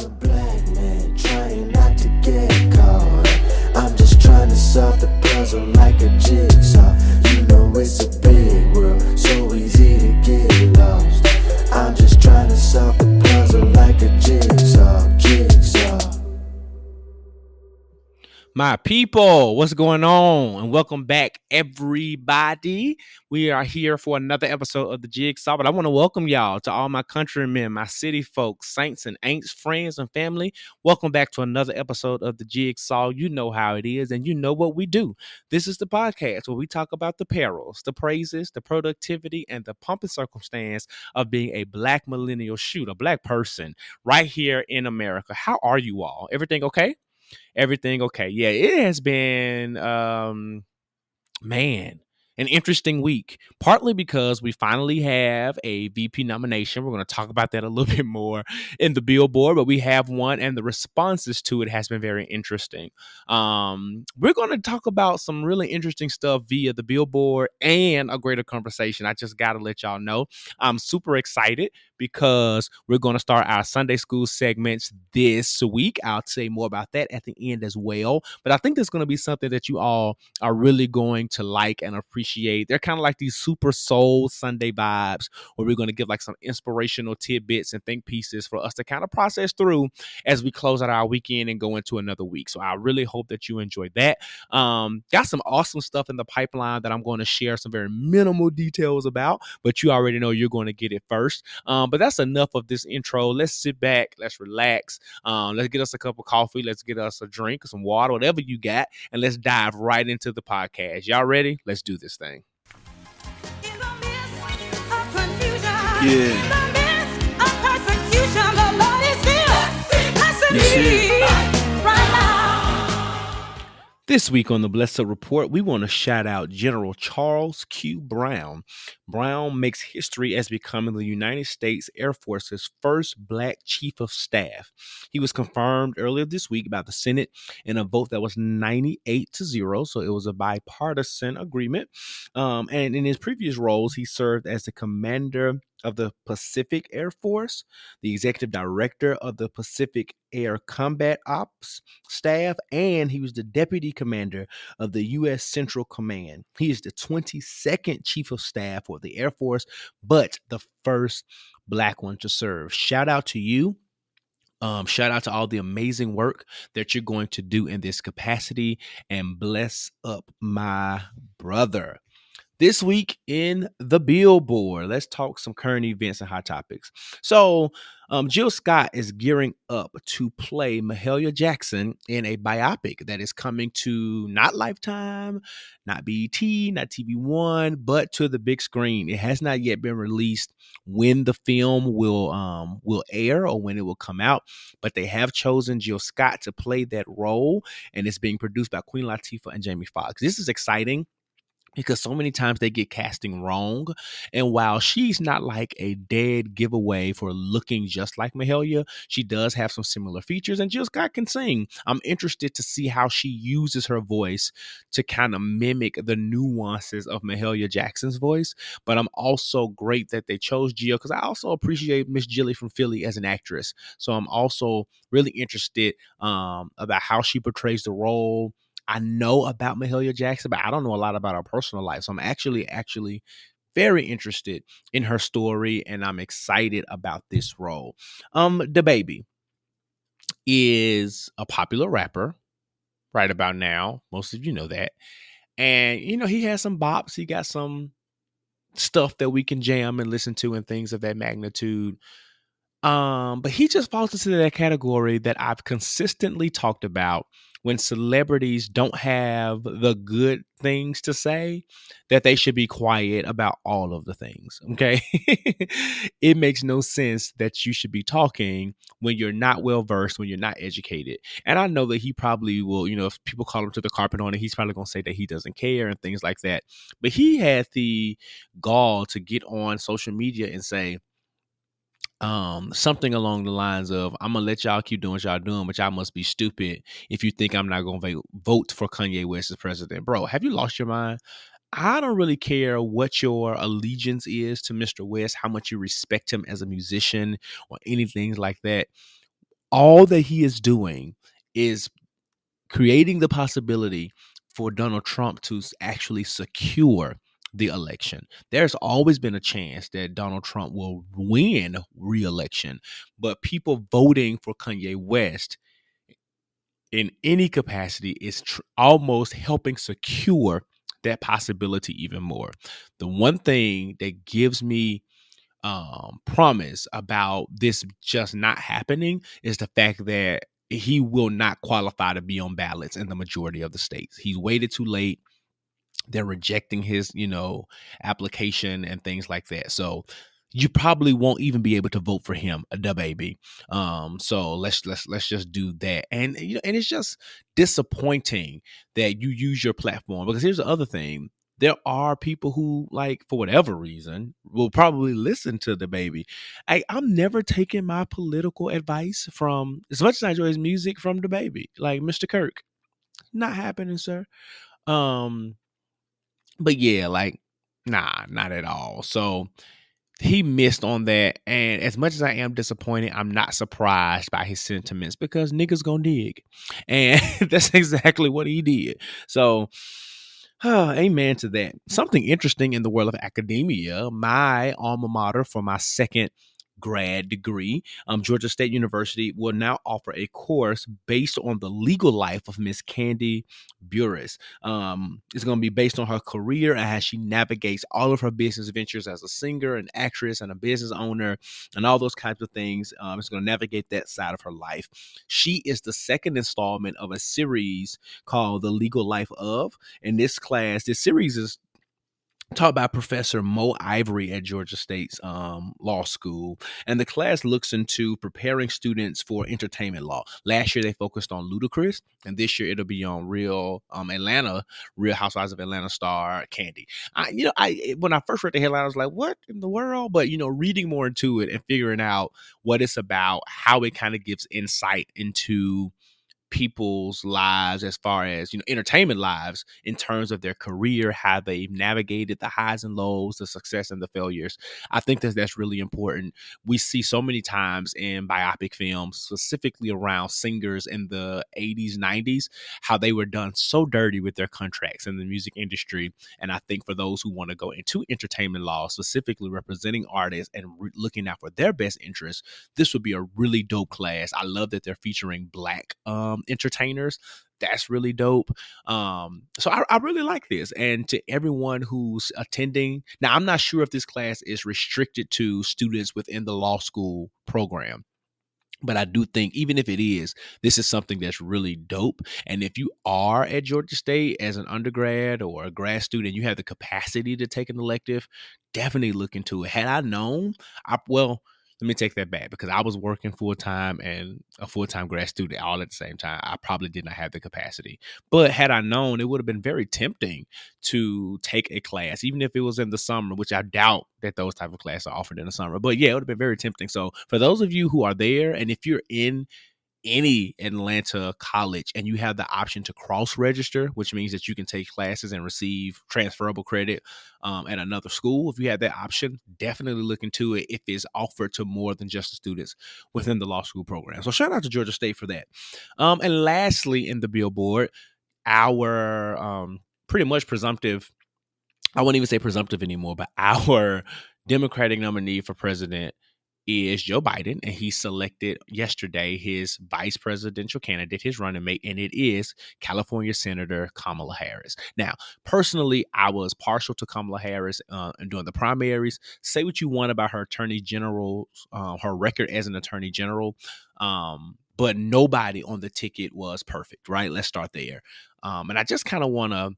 I'm a black man trying not to get caught. I'm just trying to solve the puzzle like a jigsaw. You know it's a big world, so easy to get lost. I'm just trying to solve the puzzle like a jigsaw. My people, what's going on? And welcome back, everybody. We are here for another episode of the Jigsaw, but I want to welcome y'all to all my countrymen, my city folks, saints and ain'ts, friends and family. Welcome back to another episode of the Jigsaw. You know how it is, and you know what we do. This is the podcast where we talk about the perils, the praises, the productivity, and the pomp and circumstance of being a black millennial a black person right here in America. How are you all? Everything okay? Everything okay? Yeah, it has been man, an interesting week, partly because we finally have a VP nomination. We're going to talk about that a little bit more in the Billboard, but we have one, and the responses to it has been very interesting. We're going to talk about some really interesting stuff via the Billboard and a greater conversation. I just got to let y'all know I'm super excited because we're going to start our Sunday school segments this week. I'll say more about that at the end as well, but I think there's going to be something that you all are really going to like and appreciate. They're kind of like these super soul Sunday vibes where we're going to give like some inspirational tidbits and think pieces for us to kind of process through as we close out our weekend and go into another week. So I really hope that you enjoyed that. Got some awesome stuff in the pipeline that I'm going to share some very minimal details about, but you already know you're going to get it first. But that's enough of this intro. Let's sit back. Let's relax. Let's get us a cup of coffee. Let's get us a drink, some water, whatever you got, and let's dive right into the podcast. Y'all ready? Let's do this thing. This week on the Blessed Report, we want to shout out General Charles Q. Brown. Brown makes history as becoming the United States Air Force's first black chief of staff. He was confirmed earlier this week by the Senate in a vote that was 98-0, so it was a bipartisan agreement. And in his previous roles, he served as the commander of the Pacific Air Force, the executive director of the Pacific Air Combat Ops Staff, and he was the deputy commander of the U.S. Central Command. He is the 22nd chief of staff for the Air Force, but the first black one to serve. Shout out to you. Shout out to all the amazing work that you're going to do in this capacity, and bless up my brother. This week in the Billboard, let's talk some current events and hot topics. So, Jill Scott is gearing up to play Mahalia Jackson in a biopic that is coming to not Lifetime, not BET, not TV One, but to the big screen. It has not yet been released when the film will air or when it will come out, but they have chosen Jill Scott to play that role, and it's being produced by Queen Latifah and Jamie Foxx. This is exciting because so many times they get casting wrong. And while she's not like a dead giveaway for looking just like Mahalia, she does have some similar features, and Jill Scott can sing. I'm interested to see how she uses her voice to kind of mimic the nuances of Mahalia Jackson's voice. But I'm also great that they chose Jill, because I also appreciate Miss Jilly from Philly as an actress. So I'm also really interested about how she portrays the role. I know about Mahalia Jackson, but I don't know a lot about her personal life. So I'm actually very interested in her story, and I'm excited about this role. The baby is a popular rapper right about now. Most of you know that. And, you know, he has some bops. He got some stuff that we can jam and listen to and things of that magnitude. But he just falls into that category that I've consistently talked about when celebrities don't have the good things to say, that they should be quiet about all of the things. Okay. It makes no sense that you should be talking when you're not well versed, when you're not educated. And I know that he probably will, you know, if people call him to the carpet on it, he's probably going to say that he doesn't care and things like that. But he had the gall to get on social media and say, something along the lines of, I'm gonna let y'all keep doing what y'all doing, but y'all must be stupid if you think I'm not gonna vote for Kanye West as president. Bro, have you lost your mind? I don't really care what your allegiance is to Mr. West, how much you respect him as a musician or anything like that. all that he is doing is creating the possibility for Donald Trump to actually secure the election. There's always been a chance that Donald Trump will win re-election, but people voting for Kanye West in any capacity is almost helping secure that possibility even more. The one thing that gives me promise about this just not happening is the fact that he will not qualify to be on ballots in the majority of the states. He's waited too late. They're rejecting his, application and things like that. So you probably won't even be able to vote for him, the baby. So let's just do that. And and it's just disappointing that you use your platform, because here's the other thing. There are people who, like, for whatever reason, will probably listen to the baby. I'm never taking my political advice from, as much as I enjoy his music, from the baby, like Mr. Kirk. Not happening, sir. Um, but yeah, like, nah, not at all. So he missed on that. And as much as I am disappointed, I'm not surprised by his sentiments, because niggas gonna dig. And that's exactly what he did. So amen to that. Something interesting in the world of academia, my alma mater for my second grad degree, Georgia State University, will now offer a course based on the legal life of Miss Candy Burris. It's going to be based on her career and how she navigates all of her business ventures as a singer, an actress, and a business owner, and all those kinds of things. It's going to navigate that side of her life. She is the second installment of a series called The Legal Life of. In this class, this series is taught by Professor Mo Ivory at Georgia State's law school. And the class looks into preparing students for entertainment law. Last year, they focused on Ludacris, and this year it'll be on Real Housewives of Atlanta star Candy. When I first read the headline, I was like, what in the world? But, reading more into it and figuring out what it's about, how it kind of gives insight into people's lives, as far as entertainment lives, in terms of their career, how they've navigated the highs and lows, the success and the failures. I think that's really important. We see so many times in biopic films, specifically around singers in the 80s, 90s, how they were done so dirty with their contracts in the music industry. And I think for those who want to go into entertainment law, specifically representing artists and looking out for their best interests, this would be a really dope class. I love that they're featuring Black entertainers. That's really dope. So I really like this. And to everyone who's attending, now I'm not sure if this class is restricted to students within the law school program, but I do think, even if it is, this is something that's really dope. And if you are at Georgia State as an undergrad or a grad student, you have the capacity to take an elective, definitely look into it. Had I known, let me take that back, because I was working full time and a full time grad student all at the same time. I probably did not have the capacity. But had I known, it would have been very tempting to take a class, even if it was in the summer, which I doubt that those type of classes are offered in the summer. But yeah, it would have been very tempting. So for those of you who are there, and if you're in any Atlanta college and you have the option to cross register, which means that you can take classes and receive transferable credit at another school, if you have that option, definitely look into it if it's offered to more than just the students within the law school program. So shout out to Georgia State for that. And lastly, in the billboard, our pretty much presumptive, I wouldn't even say presumptive anymore, but our Democratic nominee for president is Joe Biden, and he selected yesterday his vice presidential candidate, his running mate, and it is California Senator Kamala Harris. Now, personally, I was partial to Kamala Harris during the primaries. Say what you want about her attorney general, her record as an attorney general, but nobody on the ticket was perfect, right? Let's start there. And I just kind of want to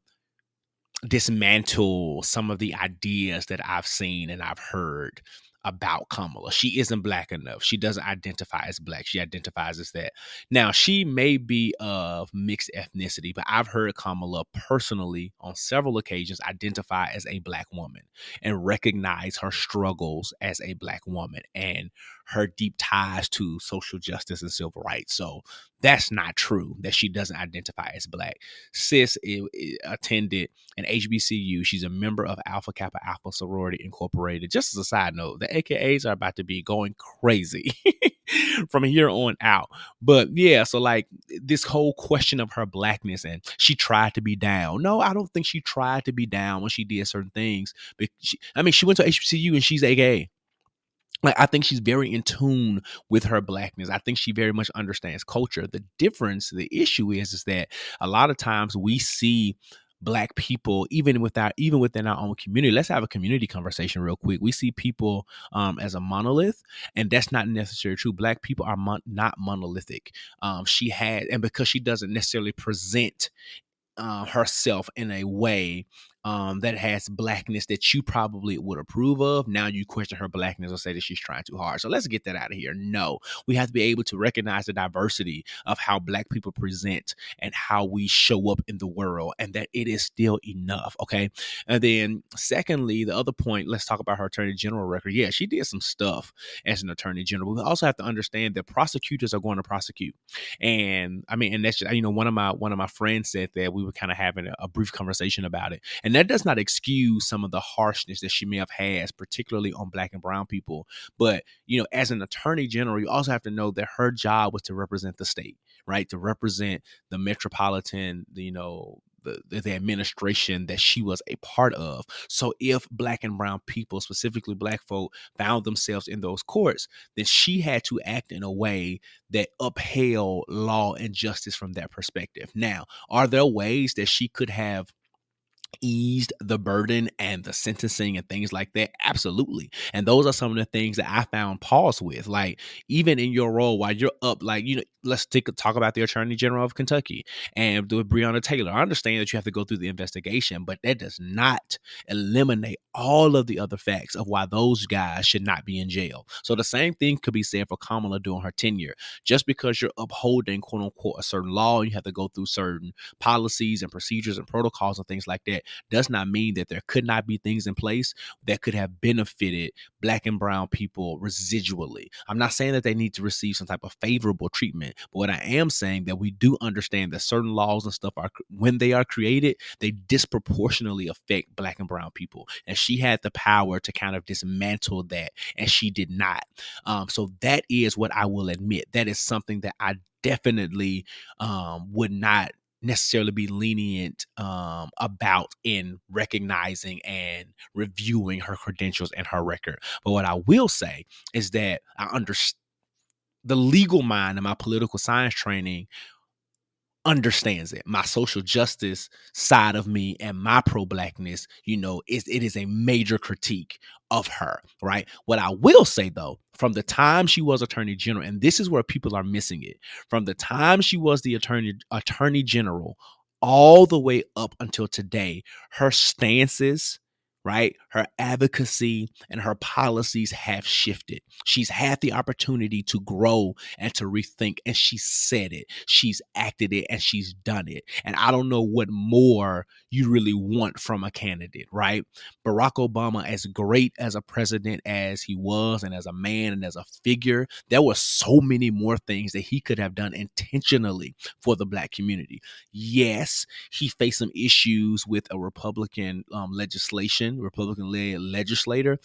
dismantle some of the ideas that I've seen and I've heard about Kamala. She isn't Black enough. She doesn't identify as Black. She identifies as that. Now, she may be of mixed ethnicity, but I've heard Kamala personally on several occasions identify as a Black woman and recognize her struggles as a Black woman and her deep ties to social justice and civil rights. So that's not true that she doesn't identify as Black. Sis attended an HBCU. She's a member of Alpha Kappa Alpha Sorority Incorporated. Just as a side note, the AKAs are about to be going crazy. from here on out. But yeah, so like this whole question of her blackness and she tried to be down. No, I don't think she tried to be down when she did certain things. But she went to HBCU and she's AKA. Like, I think she's very in tune with her blackness. I think she very much understands culture. The difference, the issue is that a lot of times we see black people even within our own community. Let's have a community conversation real quick. We see people as a monolith, and that's not necessarily true. Black people are not monolithic. She had, and because she doesn't necessarily present herself in a way that has blackness that you probably would approve of. Now you question her blackness or say that she's trying too hard. So let's get that out of here. No, we have to be able to recognize the diversity of how black people present and how we show up in the world, and that it is still enough. Okay. And then secondly, the other point, let's talk about her attorney general record. Yeah, she did some stuff as an attorney general. We also have to understand that prosecutors are going to prosecute. And and that's just, one of my friends said that we were kind of having a brief conversation about it. And that does not excuse some of the harshness that she may have had, particularly on black and brown people. But, as an attorney general, you also have to know that her job was to represent the state, right? To represent the metropolitan, the administration that she was a part of. So if black and brown people, specifically black folk, found themselves in those courts, then she had to act in a way that upheld law and justice from that perspective. Now, are there ways that she could have eased the burden and the sentencing and things like that? Absolutely. And those are some of the things that I found pause with. Like, even in your role while you're up, like, let's talk about the Attorney General of Kentucky and with Breonna Taylor. I understand that you have to go through the investigation, but that does not eliminate all of the other facts of why those guys should not be in jail. So the same thing could be said for Kamala during her tenure. Just because you're upholding, quote unquote, a certain law, and you have to go through certain policies and procedures and protocols and things like that, does not mean that there could not be things in place that could have benefited black and brown people residually. I'm not saying that they need to receive some type of favorable treatment, but what I am saying that we do understand that certain laws and stuff when they are created, they disproportionately affect black and brown people. And she had the power to kind of dismantle that, and she did not. So that is what I will admit. That is something that I definitely would not necessarily be lenient about in recognizing and reviewing her credentials and her record. But what I will say is that I understand the legal mind and my political science training understands it. My social justice side of me and my pro-blackness, it is a major critique of her, right? What I will say, though, from the time she was attorney general, and this is where people are missing it, from the time she was the attorney general all the way up until today, her stances, right, her advocacy and her policies have shifted. She's had the opportunity to grow and to rethink, and she said it, she's acted it, and she's done it. And I don't know what more you really want from a candidate, right? Barack Obama, as great as a president as he was, and as a man and as a figure, there were so many more things that he could have done intentionally for the black community. Yes, he faced some issues with a Republican Republican-led legislator.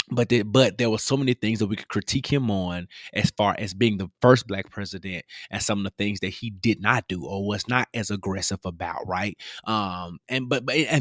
But there were so many things that we could critique him on, as far as being the first black president, and some of the things that he did not do or was not as aggressive about, right? And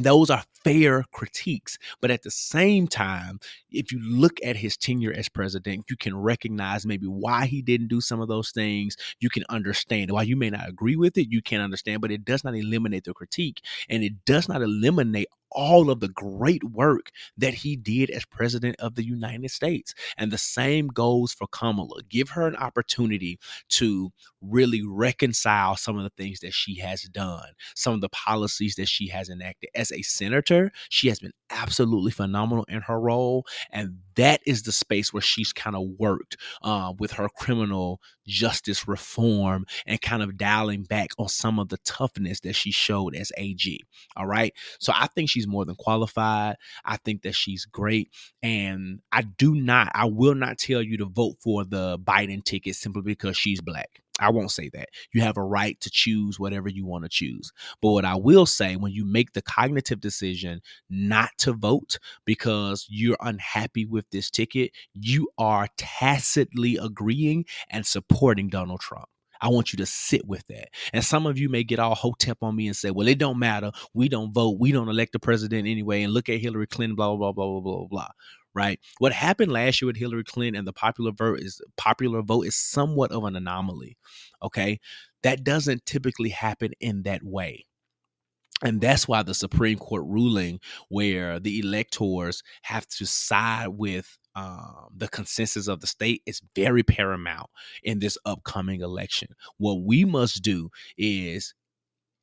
those are fair critiques. But at the same time, if you look at his tenure as president, you can recognize maybe why he didn't do some of those things. You can understand why you may not agree with it. You can understand, but it does not eliminate the critique, and it does not eliminate all of the great work that he did as president of the United States. And the same goes for Kamala. Give her an opportunity to really reconcile some of the things that she has done, some of the policies that she has enacted. As a senator, she has been absolutely phenomenal in her role. And that is the space where she's kind of worked with her criminal justice reform and kind of dialing back on some of the toughness that she showed as AG. All right. So I think she's more than qualified. I think that she's great. And I will not tell you to vote for the Biden ticket simply because she's black. I won't say that. You have a right to choose whatever you want to choose. But what I will say, when you make the cognitive decision not to vote because you're unhappy with this ticket, you are tacitly agreeing and supporting Donald Trump. I want you to sit with that. And some of you may get all hotep on me and say, well, it don't matter. We don't vote. We don't elect the president anyway. And look at Hillary Clinton, blah, blah, blah, blah, blah, blah, blah. Right. What happened last year with Hillary Clinton and the popular vote is somewhat of an anomaly. Okay. That doesn't typically happen in that way. And that's why the Supreme Court ruling, where the electors have to side with the consensus of the state, is very paramount in this upcoming election. What we must do is,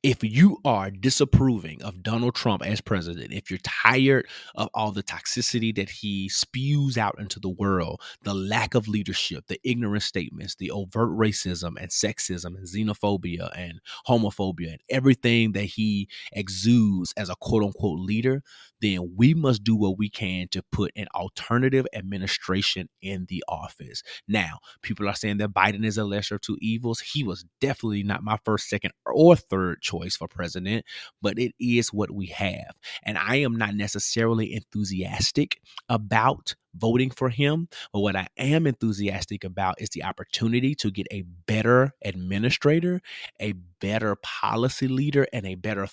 if you are disapproving of Donald Trump as president, if you're tired of all the toxicity that he spews out into the world, the lack of leadership, the ignorant statements, the overt racism and sexism and xenophobia and homophobia and everything that he exudes as a quote unquote leader, then we must do what we can to put an alternative administration in the office. Now, people are saying that Biden is a lesser of two evils. He was definitely not my first, second, or third choice for president, but it is what we have. And I am not necessarily enthusiastic about voting for him, but what I am enthusiastic about is the opportunity to get a better administrator, a better policy leader, and a better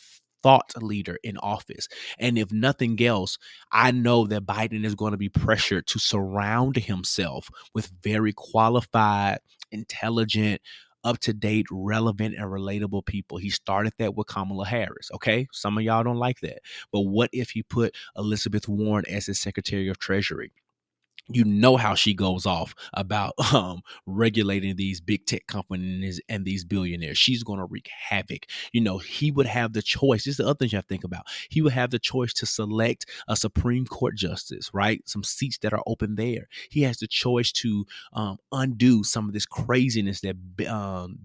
thought leader in office. And if nothing else, I know that Biden is going to be pressured to surround himself with very qualified, intelligent, up-to-date, relevant, and relatable people. He started that with Kamala Harris. Okay. Some of y'all don't like that. But what if he put Elizabeth Warren as his Secretary of Treasury? You know how she goes off about regulating these big tech companies and these billionaires. She's going to wreak havoc. You know, he would have the choice. This is the other thing you have to think about. He would have the choice to select a Supreme Court justice, right? Some seats that are open there. He has the choice to undo some of this craziness that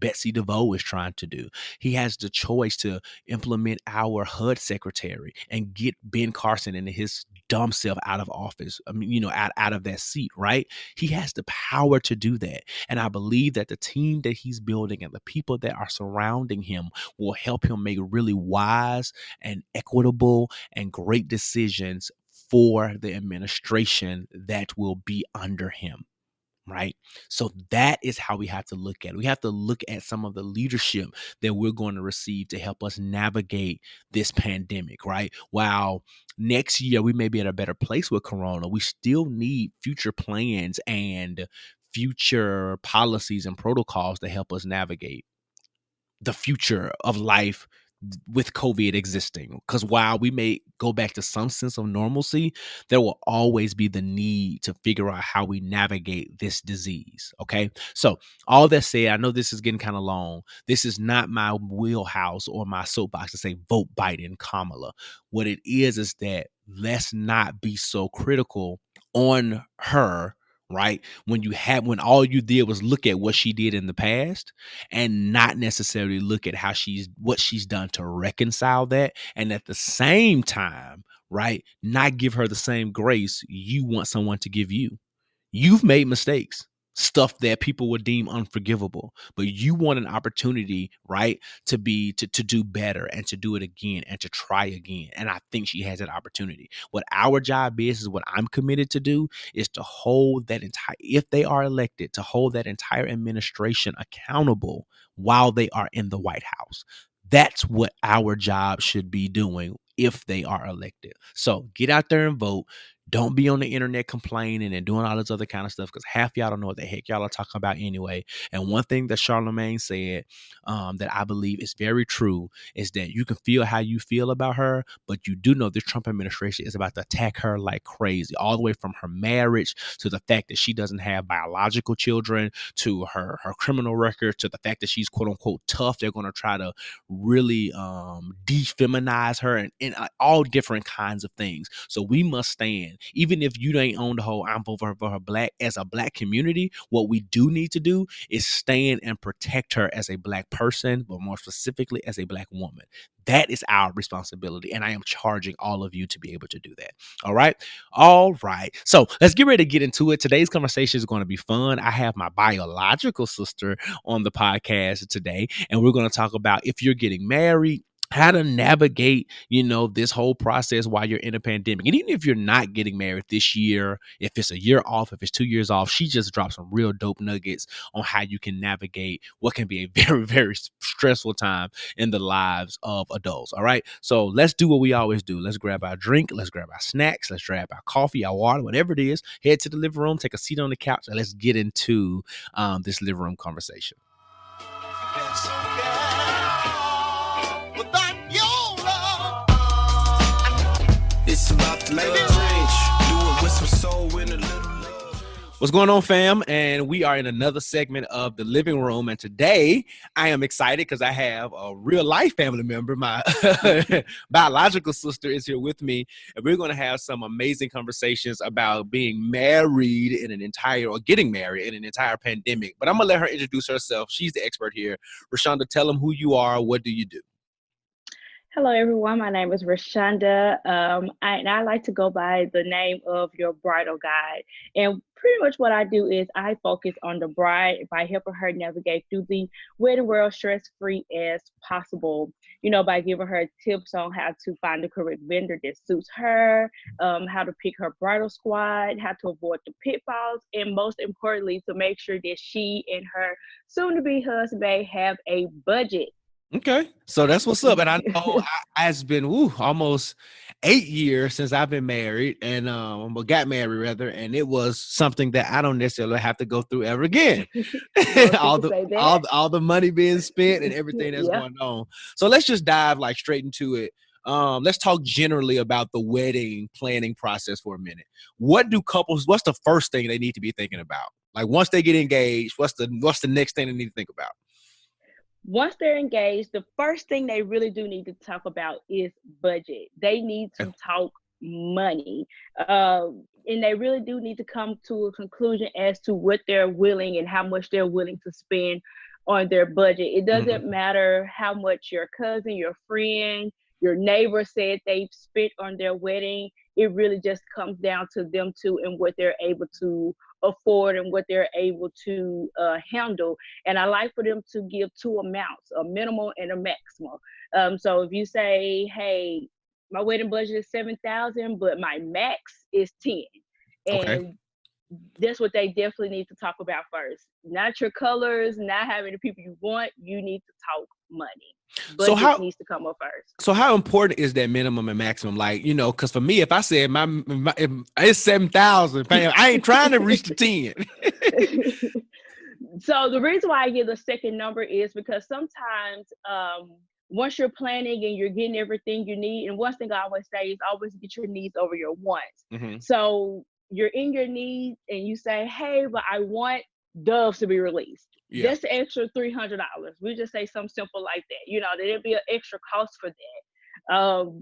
Betsy DeVoe is trying to do. He has the choice to implement our HUD secretary and get Ben Carson and his dumb self out of office. I mean, you know, out of that seat, right? He has the power to do that. And I believe that the team that he's building and the people that are surrounding him will help him make really wise and equitable and great decisions for the administration that will be under him. Right. So that is how we have to look at it. We have to look at some of the leadership that we're going to receive to help us navigate this pandemic. Right. While next year we may be in a better place with Corona, we still need future plans and future policies and protocols to help us navigate the future of life with COVID existing. Because while we may go back to some sense of normalcy, there will always be the need to figure out how we navigate this disease. Okay. So all that said, I know this is getting kind of long. This is not my wheelhouse or my soapbox to say vote Biden, Kamala. What it is that let's not be so critical on her. Right. When all you did was look at what she did in the past and not necessarily look at what she's done to reconcile that. And at the same time, right, not give her the same grace you want someone to give you. You've made mistakes, stuff that people would deem unforgivable, but you want an opportunity, right, to do better and to do it again and to try again. And I think she has that opportunity. What our job is what I'm committed to do is to hold that if they are elected, to hold that entire administration accountable while they are in the White House. That's what our job should be doing if they are elected. So get out there and vote. Don't be on the internet complaining and doing all this other kind of stuff, because half y'all don't know what the heck y'all are talking about anyway. And one thing that Charlemagne said that I believe is very true is that you can feel how you feel about her, but you do know the Trump administration is about to attack her like crazy, all the way from her marriage to the fact that she doesn't have biological children, to her criminal record, to the fact that she's quote unquote tough. They're going to try to really defeminize her and all different kinds of things. So we must stand even if you ain't on the whole I'm for her black, as a black community, what we do need to do is stand and protect her as a black person, but more specifically as a black woman. That is our responsibility, and I am charging all of you to be able to do that. All right. All right. So let's get ready to get into it. Today's conversation is going to be fun. I have my biological sister on the podcast today, and we're going to talk about if you're getting married, how to navigate, this whole process while you're in a pandemic. And even if you're not getting married this year, if it's a year off, if it's 2 years off, she just dropped some real dope nuggets on how you can navigate what can be a very, very stressful time in the lives of adults. All right. So let's do what we always do. Let's grab our drink. Let's grab our snacks. Let's grab our coffee, our water, whatever it is. Head to the living room, take a seat on the couch, and let's get into this living room conversation. It's about to make a change. Do it with some soul in a little love. What's going on, fam? And we are in another segment of the living room. And today I am excited because I have a real life family member. My biological sister is here with me. And we're going to have some amazing conversations about being married in getting married in an entire pandemic. But I'm going to let her introduce herself. She's the expert here. Roshunda, tell them who you are. What do you do? Hello, everyone. My name is Roshunda. I like to go by the name of your bridal guide. And pretty much what I do is I focus on the bride by helping her navigate through the wedding world stress-free as possible. By giving her tips on how to find the correct vendor that suits her, how to pick her bridal squad, how to avoid the pitfalls, and most importantly, to make sure that she and her soon-to-be husband have a budget. Okay, so that's what's up. And I know it's been almost 8 years since I've been married and got married rather, and it was something that I don't necessarily have to go through ever again. all the money being spent and everything that's going on. So let's just dive straight into it. Let's talk generally about the wedding planning process for a minute. What's the first thing they need to be thinking about? Like once they get engaged, what's the next thing they need to think about? Once they're engaged, the first thing they really do need to talk about is budget. They need to talk money. And they really do need to come to a conclusion as to what they're willing and how much they're willing to spend on their budget. It doesn't matter how much your cousin, your friend, your neighbor said they've spent on their wedding. It really just comes down to them two and what they're able to afford and what they're able to handle. And I like for them to give two amounts, a minimum and a maximum. So if you say, hey, my wedding budget is $7,000, but my max is 10. And that's what they definitely need to talk about first. Not your colors, not how many people you want. You need to talk money. Budget needs to come up first. So how important is that minimum and maximum? Because for me, if I said if it's 7,000, I ain't trying to reach the 10. So the reason why I give the second number is because sometimes once you're planning and you're getting everything you need, and one thing I always say is always get your needs over your wants. So you're in your needs and you say, hey, but I want doves to be released. That's the extra $300. We just say something simple like that. There'd be an extra cost for that.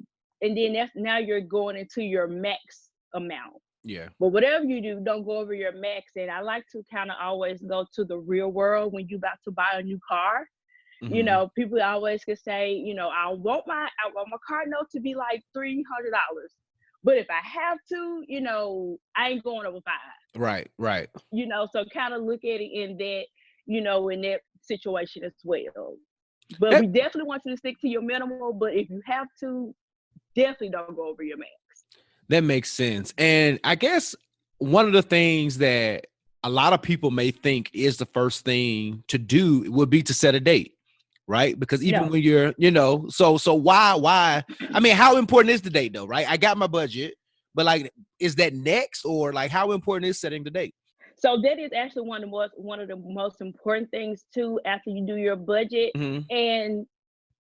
And then now you're going into your max amount. Yeah. But whatever you do, don't go over your max. And I like to kind of always go to the real world when you're about to buy a new car. People always could say, I want my car note to be like $300. But if I have to, I ain't going over $5. Right. So kind of look at it in that, in that situation as well. But we definitely want you to stick to your minimal. But if you have to, definitely don't go over your max. That makes sense. And I guess one of the things that a lot of people may think is the first thing to do would be to set a date. Right. Because even when you're, so why? I mean, how important is the date though? Right. I got my budget, but is that next or how important is setting the date? So that is actually one of the most important things too, after you do your budget. And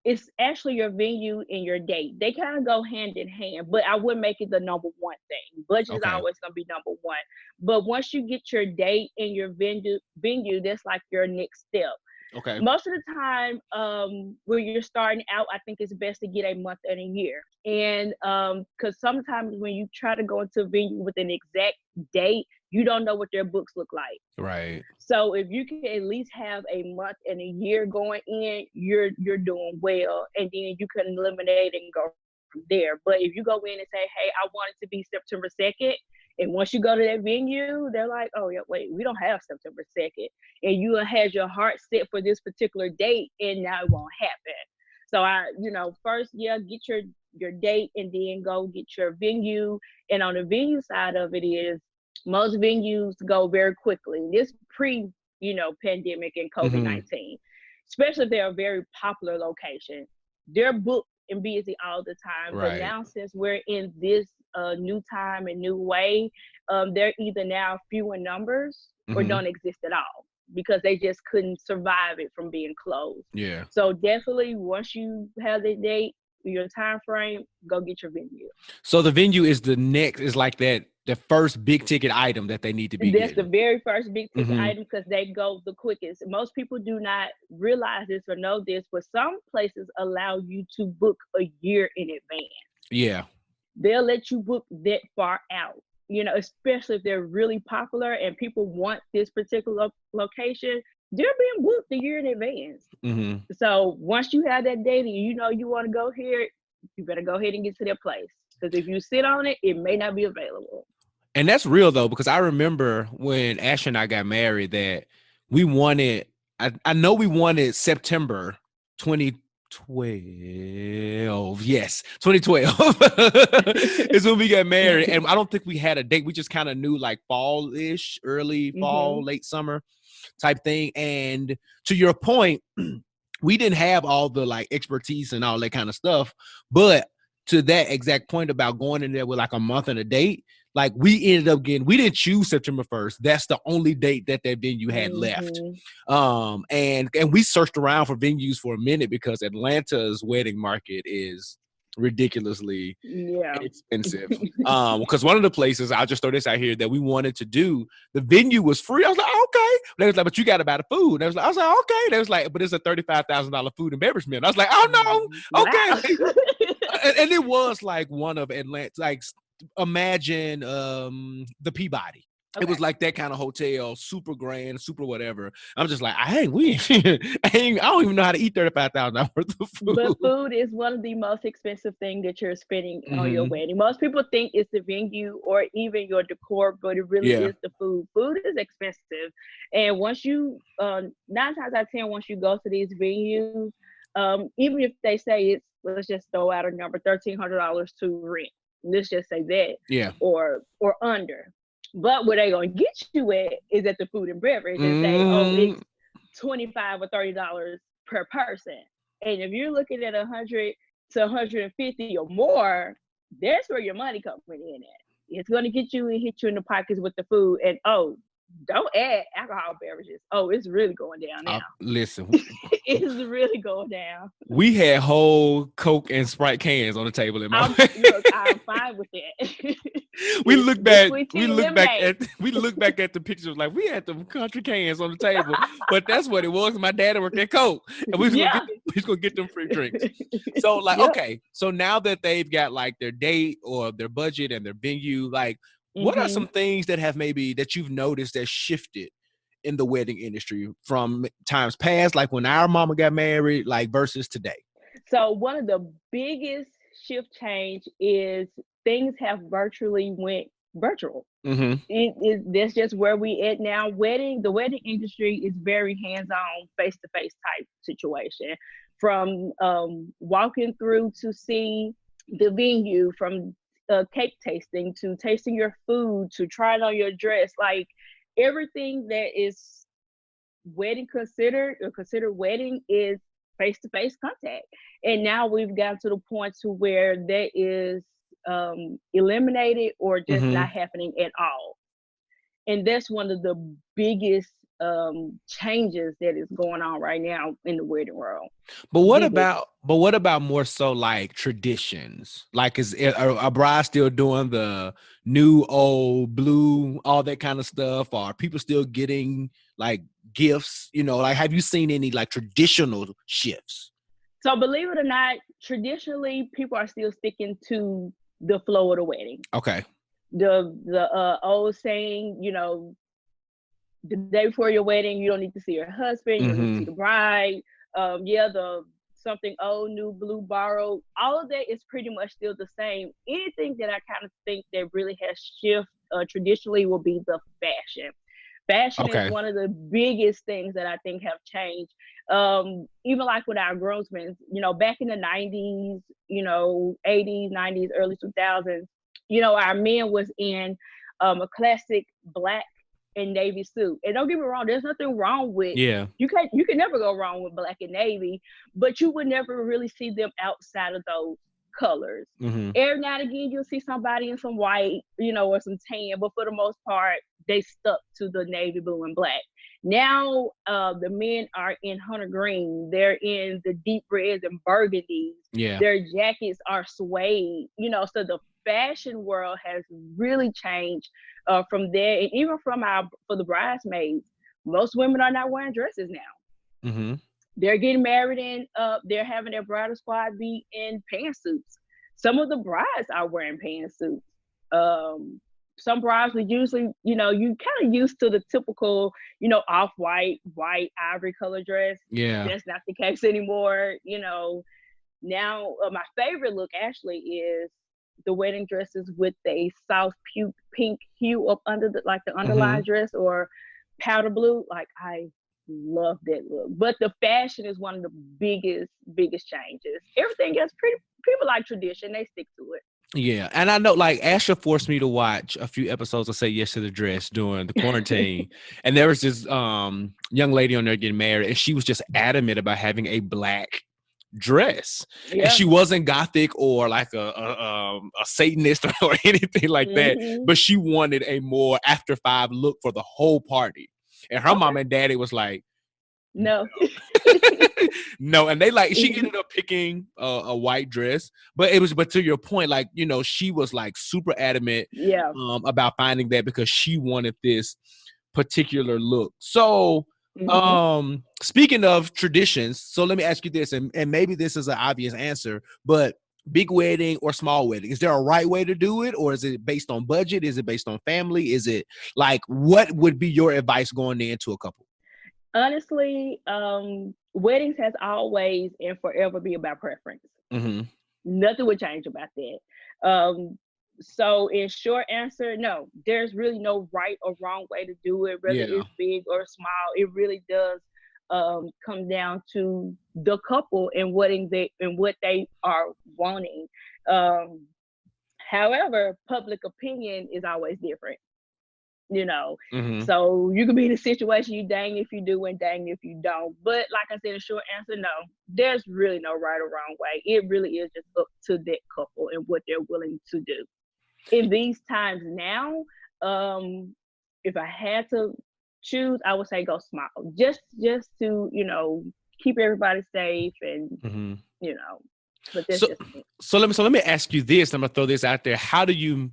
it's actually your venue and your date. They kind of go hand in hand, but I wouldn't make it the number one thing. Budget is always going to be number one. But once you get your date and your venue, that's like your next step. Okay. Most of the time, when you're starting out, I think it's best to get a month and a year. And because sometimes when you try to go into a venue with an exact date, you don't know what their books look like. Right. So if you can at least have a month and a year going in, you're doing well, and then you can eliminate and go from there. But if you go in and say, "Hey, I want it to be September 2nd," and once you go to that venue, they're like, "Oh yeah, wait, we don't have September 2nd," and you had your heart set for this particular date, and now it won't happen. So first, yeah, get your date, and then go get your venue. And on the venue side of it is most venues go very quickly. This pandemic and COVID Mm-hmm. 19, especially if they're a very popular location. They're booked and busy all the time. But Right. now, since we're in this new time and new way, they're either now few in numbers or Mm-hmm. don't exist at all because they just couldn't survive it from being closed. Yeah. So definitely, once you have the date, your time frame, go get your venue. So the venue is like the first big ticket item that they need to be That's the getting. very first big ticket Mm-hmm. item because they go the quickest. Most people do not realize this or know this, but some places allow you to book a year in advance. Yeah. They'll let you book that far out, especially if they're really popular and people want this particular location. They're being booked a year in advance. Mm-hmm. So once you have that date and you know you want to go here, you better go ahead and get to their place. Because if you sit on it, it may not be available. And that's real though, because I remember when Ash and I got married that we wanted, I know we wanted September 2012. Yes, 2012 is when we got married. And I don't think we had a date. We just kind of knew like fall-ish, early fall, late summer type thing. And to your point, we didn't have all the like expertise and all that kind of stuff. But to that exact point about going in there with like a month and a date, like we ended up getting, we didn't choose September 1st. That's the only date that venue had left. And we searched around for venues for a minute because Atlanta's wedding market is ridiculously expensive. Because one of the places, I'll just throw this out here, that we wanted to do, the venue was free. I was like, okay. They was like, but you got to buy the food. I was like, okay. They was like, but it's a $35,000 food and beverage meal. I was like, oh no, okay. Wow. And it was like one of Atlanta, like imagine the Peabody. Okay. It was like that kind of hotel, super grand, super whatever. I'm just like, I don't even know how to eat $35,000 worth of food. But food is one of the most expensive things that you're spending on your wedding. Most people think it's the venue or even your decor, but it really is the food. Food is expensive. And once you, 9 times out of 10, once you go to these venues, even if they say it's, let's just throw out a number, $1,300 to rent. Let's just say that, or under. But where they're gonna get you at is at the food and beverage and say, oh, it's $25 or $30 per person. And if you're looking at 100 to 150 or more, that's where your money coming in at. It's gonna get you and hit you in the pockets with the food. And don't add alcohol beverages. Oh, it's really going down now. Listen, it's really going down. We had whole Coke and Sprite cans on the table in my look, I'm fine with that. we look back at the pictures like we had them country cans on the table, but that's what it was. My dad worked at Coke, and we was gonna get them free drinks. So like, okay, so now that they've got like their date or their budget and their venue, like, what are some things that have maybe that you've noticed that shifted in the wedding industry from times past, like when our mama got married, like versus today? So one of the biggest shift change is things have virtually went virtual. That's just where we at now. The wedding industry is very hands-on, face-to-face type situation. From walking through to see the venue, from cake tasting to tasting your food to trying on your dress, like everything that is wedding considered wedding is face-to-face contact. And now we've gotten to the point to where that is eliminated or just not happening at all. And that's one of the biggest changes that is going on right now in the wedding world. Biggest. But what about more so like traditions? Like is a bride still doing the new old blue, all that kind of stuff? Or are people still getting like gifts? You know, like have you seen any like traditional shifts? So believe it or not, traditionally people are still sticking to the flow of the wedding. Okay. The old saying, the day before your wedding, you don't need to see your husband, you don't need to see the bride. The something old, new, blue, borrowed, all of that is pretty much still the same. Anything that I kind of think that really has shifted traditionally will be the fashion. Fashion is Okay. one of the biggest things that I think have changed. Even like with our groomsmen, back in the 90s, 80s, 90s, early 2000s, our men was in a classic black and navy suit. And don't get me wrong, there's nothing wrong with, Yeah. you can never go wrong with black and navy, but you would never really see them outside of those colors. Mm-hmm. Every now and again you'll see somebody in some white, or some tan, but for the most part they stuck to the navy blue and black. Now the men are in hunter green, they're in the deep reds and burgundies, Yeah. their jackets are suede, so the fashion world has really changed from there. And even for the bridesmaids, most women are not wearing dresses now. Mm-hmm. They're getting married and they're having their bridal squad be in pantsuits. Some of the brides are wearing pantsuits. Some brides would usually, you kind of used to the typical, off-white, white, ivory color dress. Yeah. That's not the case anymore. Now my favorite look actually is the wedding dresses with a soft pink hue up under the Mm-hmm. underline dress, or powder blue. Like I love that look. But the fashion is one of the biggest changes. Everything else, pretty people like tradition. They stick to it. Yeah, and I know like Asha forced me to watch a few episodes of Say Yes to the Dress during the quarantine, and there was this young lady on there getting married, and she was just adamant about having a black dress, and Yeah. she wasn't gothic or like a Satanist or anything like that, Hmm. but she wanted a more after five look for the whole party, and her Okay. mom and daddy was like, No. no, and they like she Hmm. ended up picking a white dress, but to your point, like she was like super adamant Yeah. about finding that because she wanted this particular look. So Hmm. speaking of traditions, so let me ask you this, and maybe this is an obvious answer, but big wedding or small wedding, is there a right way to do it, or is it based on budget? Is it based on family? Is it like what would be your advice going into a couple? Honestly, weddings has always and forever be about preference. Mm-hmm. Nothing would change about that. So in short answer, no, there's really no right or wrong way to do it, whether Yeah. it's big or small. It really does come down to the couple and what they are wanting. Um, However, public opinion is always different, you know. Mm-hmm. So you could be in a situation you dang if you do and dang if you don't. But like I said, a short answer, no. There's really no right or wrong way. It really is just up to that couple and what they're willing to do. In these times now, if I had to choose, I would say go small. Just to, keep everybody safe and, Mm-hmm. you know, but that's So just me. so let me ask you this. I'm gonna throw this out there. How do you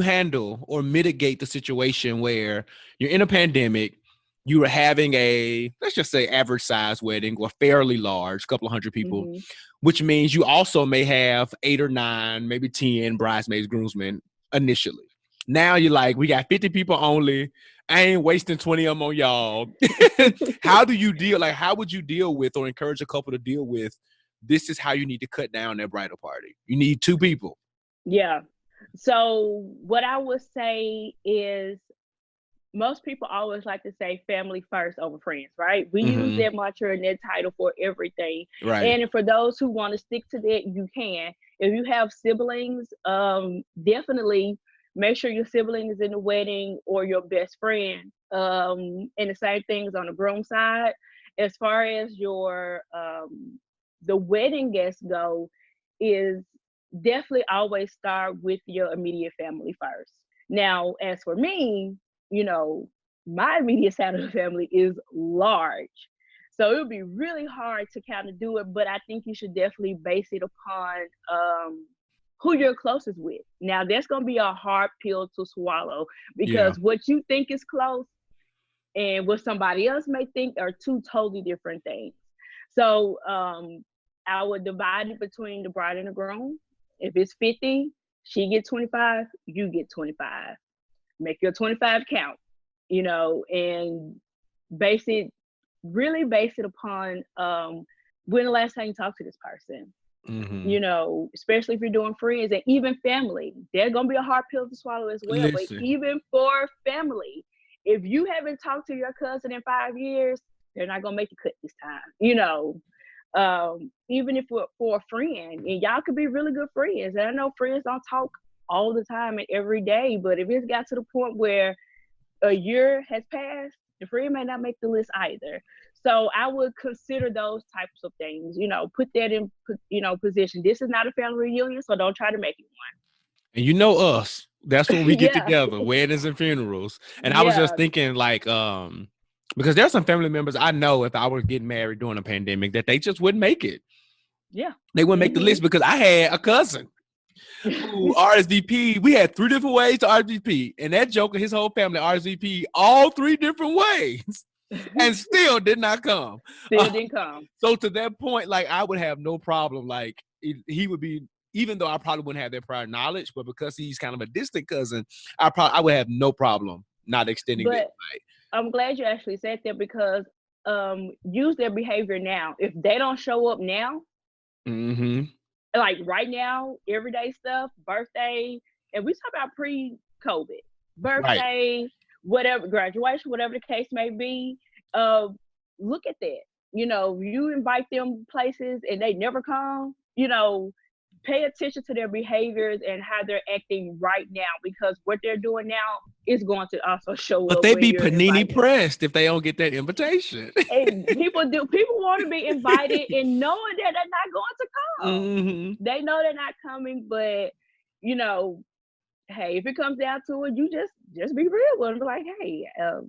handle or mitigate the situation where you're in a pandemic, you are having a, let's just say, average size wedding or fairly large, couple of hundred people, Hmm. which means you also may have 8 or 9, maybe 10 bridesmaids, groomsmen initially. Now you're like, we got 50 people only. I ain't wasting 20 of them on y'all. How do you deal? Like, how would you deal with or encourage a couple to deal with? This is how you need to cut down that bridal party. You need 2 people. Yeah. So what I would say is most people always like to say family first over friends, right? We use Mm-hmm. that mantra and that title for everything. Right. And for those who want to stick to that, you can. If you have siblings, definitely make sure your sibling is in the wedding or your best friend. And the same things on the groom side. As far as your the wedding guests go, is definitely always start with your immediate family first. Now, as for me, you know, my immediate side of the family is large. So it would be really hard to kind of do it, but I think you should definitely base it upon who you're closest with. Now, that's going to be a hard pill to swallow Yeah. because what you think is close and what somebody else may think are two totally different things. So I would divide it between the bride and the groom. If it's 50, she get 25, you get 25. Make your 25 count, and base it really base it upon when the last time you talked to this person. Especially if you're doing friends and even family. They're gonna be a hard pill to swallow as well. But Listen. even for family, if you haven't talked to your cousin in 5 years, they're not gonna make the cut this time. Even if for a friend, and y'all could be really good friends. And I know friends don't talk all the time and every day, but if it's got to the point where a year has passed, the friend may not make the list either. So I would consider those types of things, put that in, position. This is not a family reunion, so don't try to make it one. And you know us, that's when we get Yeah. together, weddings and funerals. And I was Yeah. just thinking like, because there's some family members I know if I were getting married during a pandemic that they just wouldn't make it. Yeah. They wouldn't make the list because I had a cousin who RSVP. We had 3 different ways to RSVP, and that joker, his whole family RSVP all 3 different ways, and still did not come. Still didn't come. So to that point, like I would have no problem. Like he would be, even though I probably wouldn't have that prior knowledge, but because he's kind of a distant cousin, I would have no problem not extending that. I'm glad you actually said that because use their behavior now. If they don't show up now, like right now, everyday stuff, birthday, and we talk about pre-COVID, birthday, whatever, graduation, whatever the case may be. Look at that. You invite them places and they never come, pay attention to their behaviors and how they're acting right now, because what they're doing now is going to also show up. But they be panini pressed if they don't get that invitation. And people want to be invited and knowing that they're not going to come. They know they're not coming, but hey, if it comes down to it, you just be real with them. Be like, hey,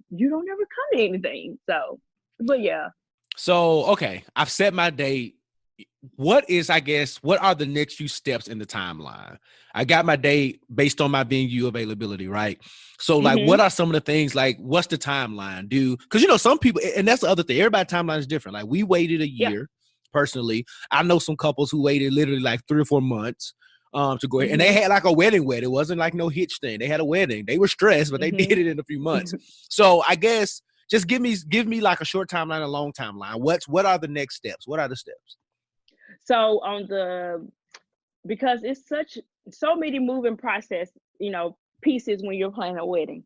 you don't ever come to anything. So, but yeah. So, okay, I've set my date. What are the next few steps in the timeline? I got my date based on my venue availability, right? So like, what are some of the things, like, what's the timeline? Because, some people, and that's the other thing, everybody's timeline is different. Like we waited a year personally. I know some couples who waited literally like 3 or 4 months to go ahead. And they had like a wedding. It wasn't like no hitch thing. They had a wedding. They were stressed, but they did it in a few months. So I guess just give me like a short timeline, a long timeline. What are the next steps? What are the steps? So because it's so many moving process, pieces when you're planning a wedding.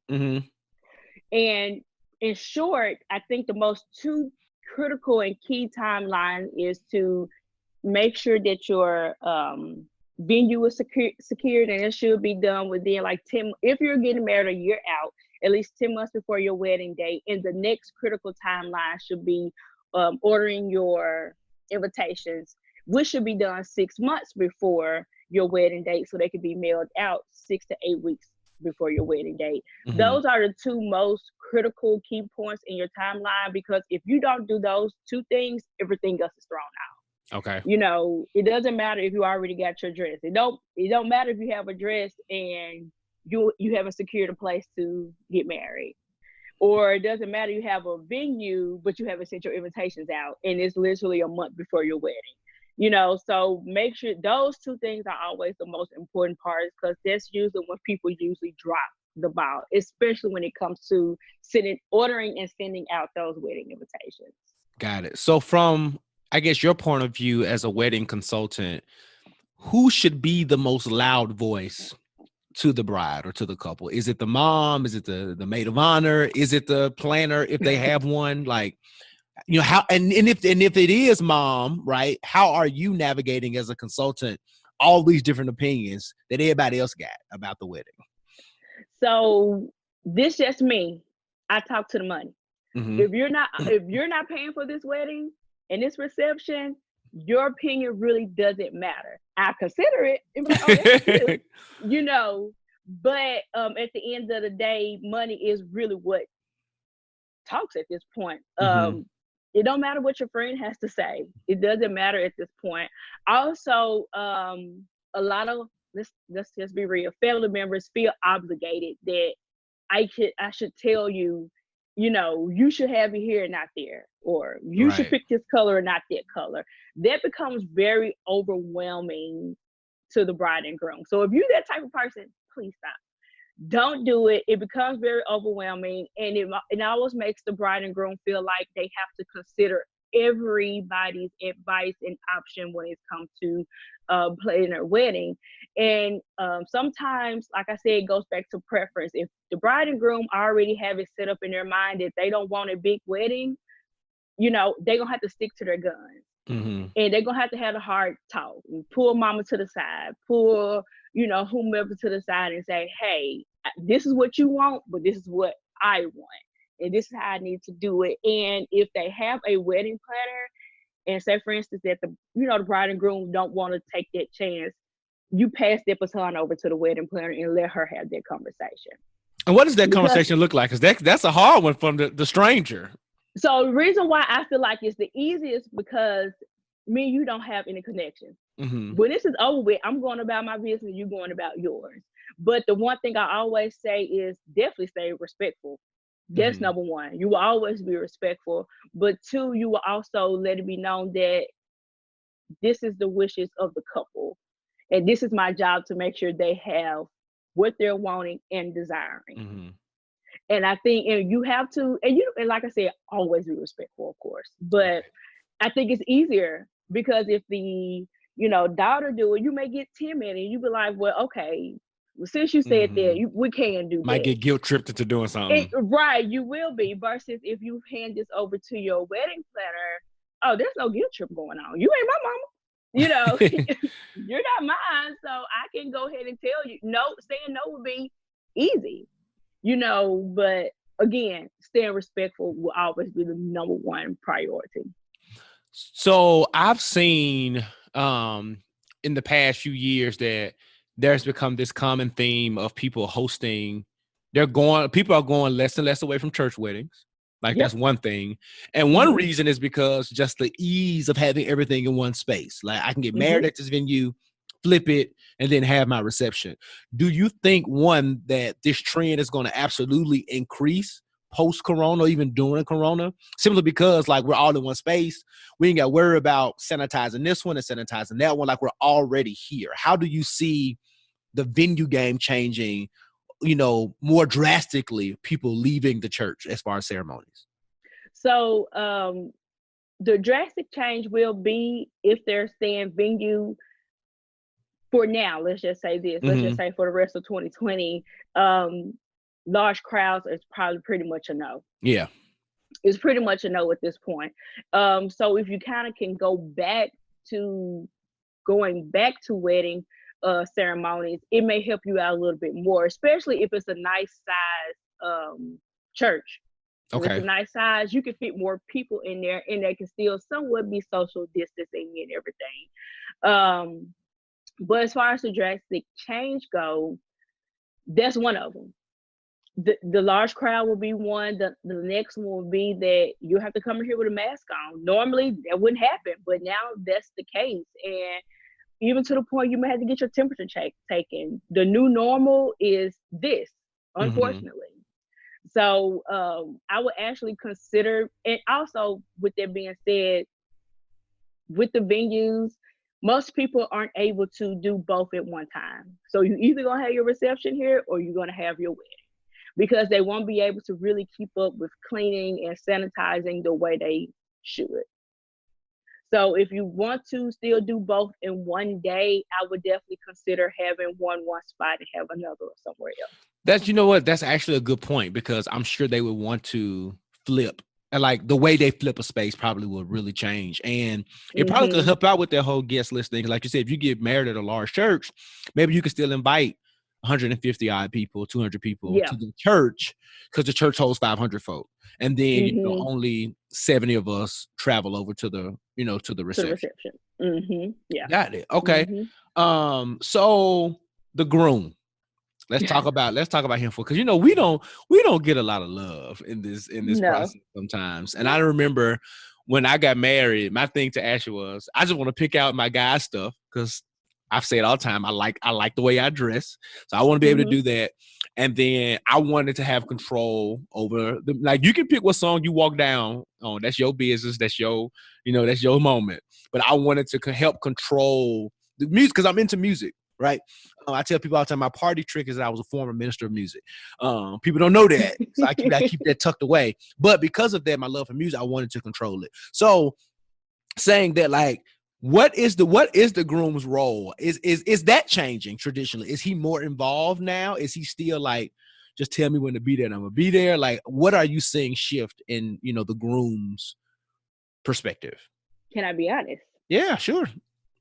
And in short, I think the most 2 critical and key timeline is to make sure that your venue is secured, and it should be done within like 10. If you're getting married a year out, at least 10 months before your wedding date. And the next critical timeline should be ordering your invitations, which should be done 6 months before your wedding date, so they can be mailed out 6 to 8 weeks before your wedding date. Those are the 2 most critical key points in your timeline, because if you don't do those 2 things, everything else is thrown out. Okay. It doesn't matter if you already got your dress. It don't matter if you have a dress and you haven't secured a place to get married. Or it doesn't matter you have a venue, but you haven't sent your invitations out and it's literally a month before your wedding. So make sure those 2 things are always the most important parts, because that's usually when people usually drop the ball, especially when it comes to ordering and sending out those wedding invitations. Got it. So from, I guess, your point of view as a wedding consultant, who should be the most loud voice to the bride or to the couple? Is it the mom? Is it the maid of honor? Is it the planner if they have one? Like, how, and if it is mom, right? How are you navigating as a consultant all these different opinions that everybody else got about the wedding? So this just me. I talk to the money. If you're not paying for this wedding and this reception, your opinion really doesn't matter. I consider it. Like, oh, that's cute, but at the end of the day, money is really what talks at this point. Mm-hmm. It don't matter what your friend has to say. It doesn't matter at this point. Also, a lot of, let's just be real, family members feel obligated that I should tell you, you should have it here and not there, or you should Right. pick this color and not that color. That becomes very overwhelming to the bride and groom. So if you're that type of person, please stop. Don't do it. It becomes very overwhelming, and it always makes the bride and groom feel like they have to consider everybody's advice and option when it comes to planning their wedding. And sometimes, like I said, it goes back to preference. If the bride and groom already have it set up in their mind that they don't want a big wedding, they're gonna have to stick to their guns. Mm-hmm. And they're gonna have to have a hard talk, pull mama to the side, pull whomever to the side, and say, hey, this is what you want, but this is what I want, and this is how I need to do it. And if they have a wedding planner, and say for instance that the bride and groom don't want to take that chance, you pass that baton over to the wedding planner and let her have that conversation. And what does that Because conversation look like? Because that's a hard one from the stranger. so the reason why I feel like it's the easiest, because me and you don't have any connection. Mm-hmm. When this is over with, I'm going about my business, you going about yours. But the one thing I always say is definitely stay respectful. That's Mm-hmm. number one. You will always be respectful. But two, you will also let it be known that this is the wishes of the couple. And this is my job to make sure they have what they're wanting and desiring. Mm-hmm. And I think, and you have to, and like I said, always be respectful, of course. But I think it's easier because if the daughter do it, you may get timid and you be like, well, okay, well, since you said that, we can do Might that. get guilt tripped into doing something. Right, you will be. Versus if you hand this over to your wedding planner, oh, there's no guilt trip going on. You ain't my mama. You're not mine, so I can go ahead and tell you. No, saying no would be easy. But again, staying respectful will always be the number one priority. So I've seen in the past few years that there's become this common theme of people hosting. People are going less and less away from church weddings. Like that's one thing. And one reason is because just the ease of having everything in one space. Like I can get married at this venue, flip it, and then have my reception. Do you think, one, that this trend is going to absolutely increase post-corona or even during corona, simply because like we're all in one space? We ain't got to worry about sanitizing this one and sanitizing that one. Like we're already here. How do you see the venue game changing, more drastically, people leaving the church as far as ceremonies? So the drastic change will be if they're staying venue for now. Let's just say this. Let's just say for the rest of 2020, large crowds is probably pretty much a no. Yeah. It's pretty much a no at this point. So if you kind of can go back to wedding ceremonies, it may help you out a little bit more, especially if it's a nice size church. If it's a nice size, you can fit more people in there, and they can still somewhat be social distancing and everything. But as far as the drastic change go, that's one of them. The large crowd will be one. The next one will be that you have to come in here with a mask on. Normally that wouldn't happen, but now that's the case. And even to the point you may have to get your temperature taken. The new normal is this, unfortunately. So I would actually consider, and also with that being said, with the venues, most people aren't able to do both at one time. So you either gonna have your reception here or you're gonna have your wedding, because they won't be able to really keep up with cleaning and sanitizing the way they should. So if you want to still do both in one day, I would definitely consider having one spot and have another somewhere else. That's actually a good point, because I'm sure they would want to flip. And like the way they flip a space probably will really change. And it probably could help out with their whole guest list thing. Like you said, if you get married at a large church, maybe you can still invite 150 odd people, 200 people to the church, because the church holds 500 folk. And then only 70 of us travel over to the, to the reception. Yeah. Got it. Okay. So the groom, Let's talk about him because we don't get a lot of love in this No. process sometimes. And I remember when I got married, my thing to Ashley was I just want to pick out my guy stuff because I've said all the time I like the way I dress, so I want to be able to do that. And then I wanted to have control over like you can pick what song you walk down on. That's your business. That's that's your moment. But I wanted to help control the music because I'm into music, right? I tell people all the time my party trick is that I was a former minister of music. People don't know that, so I keep that tucked away. But because of that, my love for music, I wanted to control it. So saying that, like, what is the groom's role? Is that changing traditionally? Is he more involved now? Is he still like, just tell me when to be there and I'm gonna be there? Like, what are you seeing shift in the groom's perspective? Can I be honest? Yeah, sure.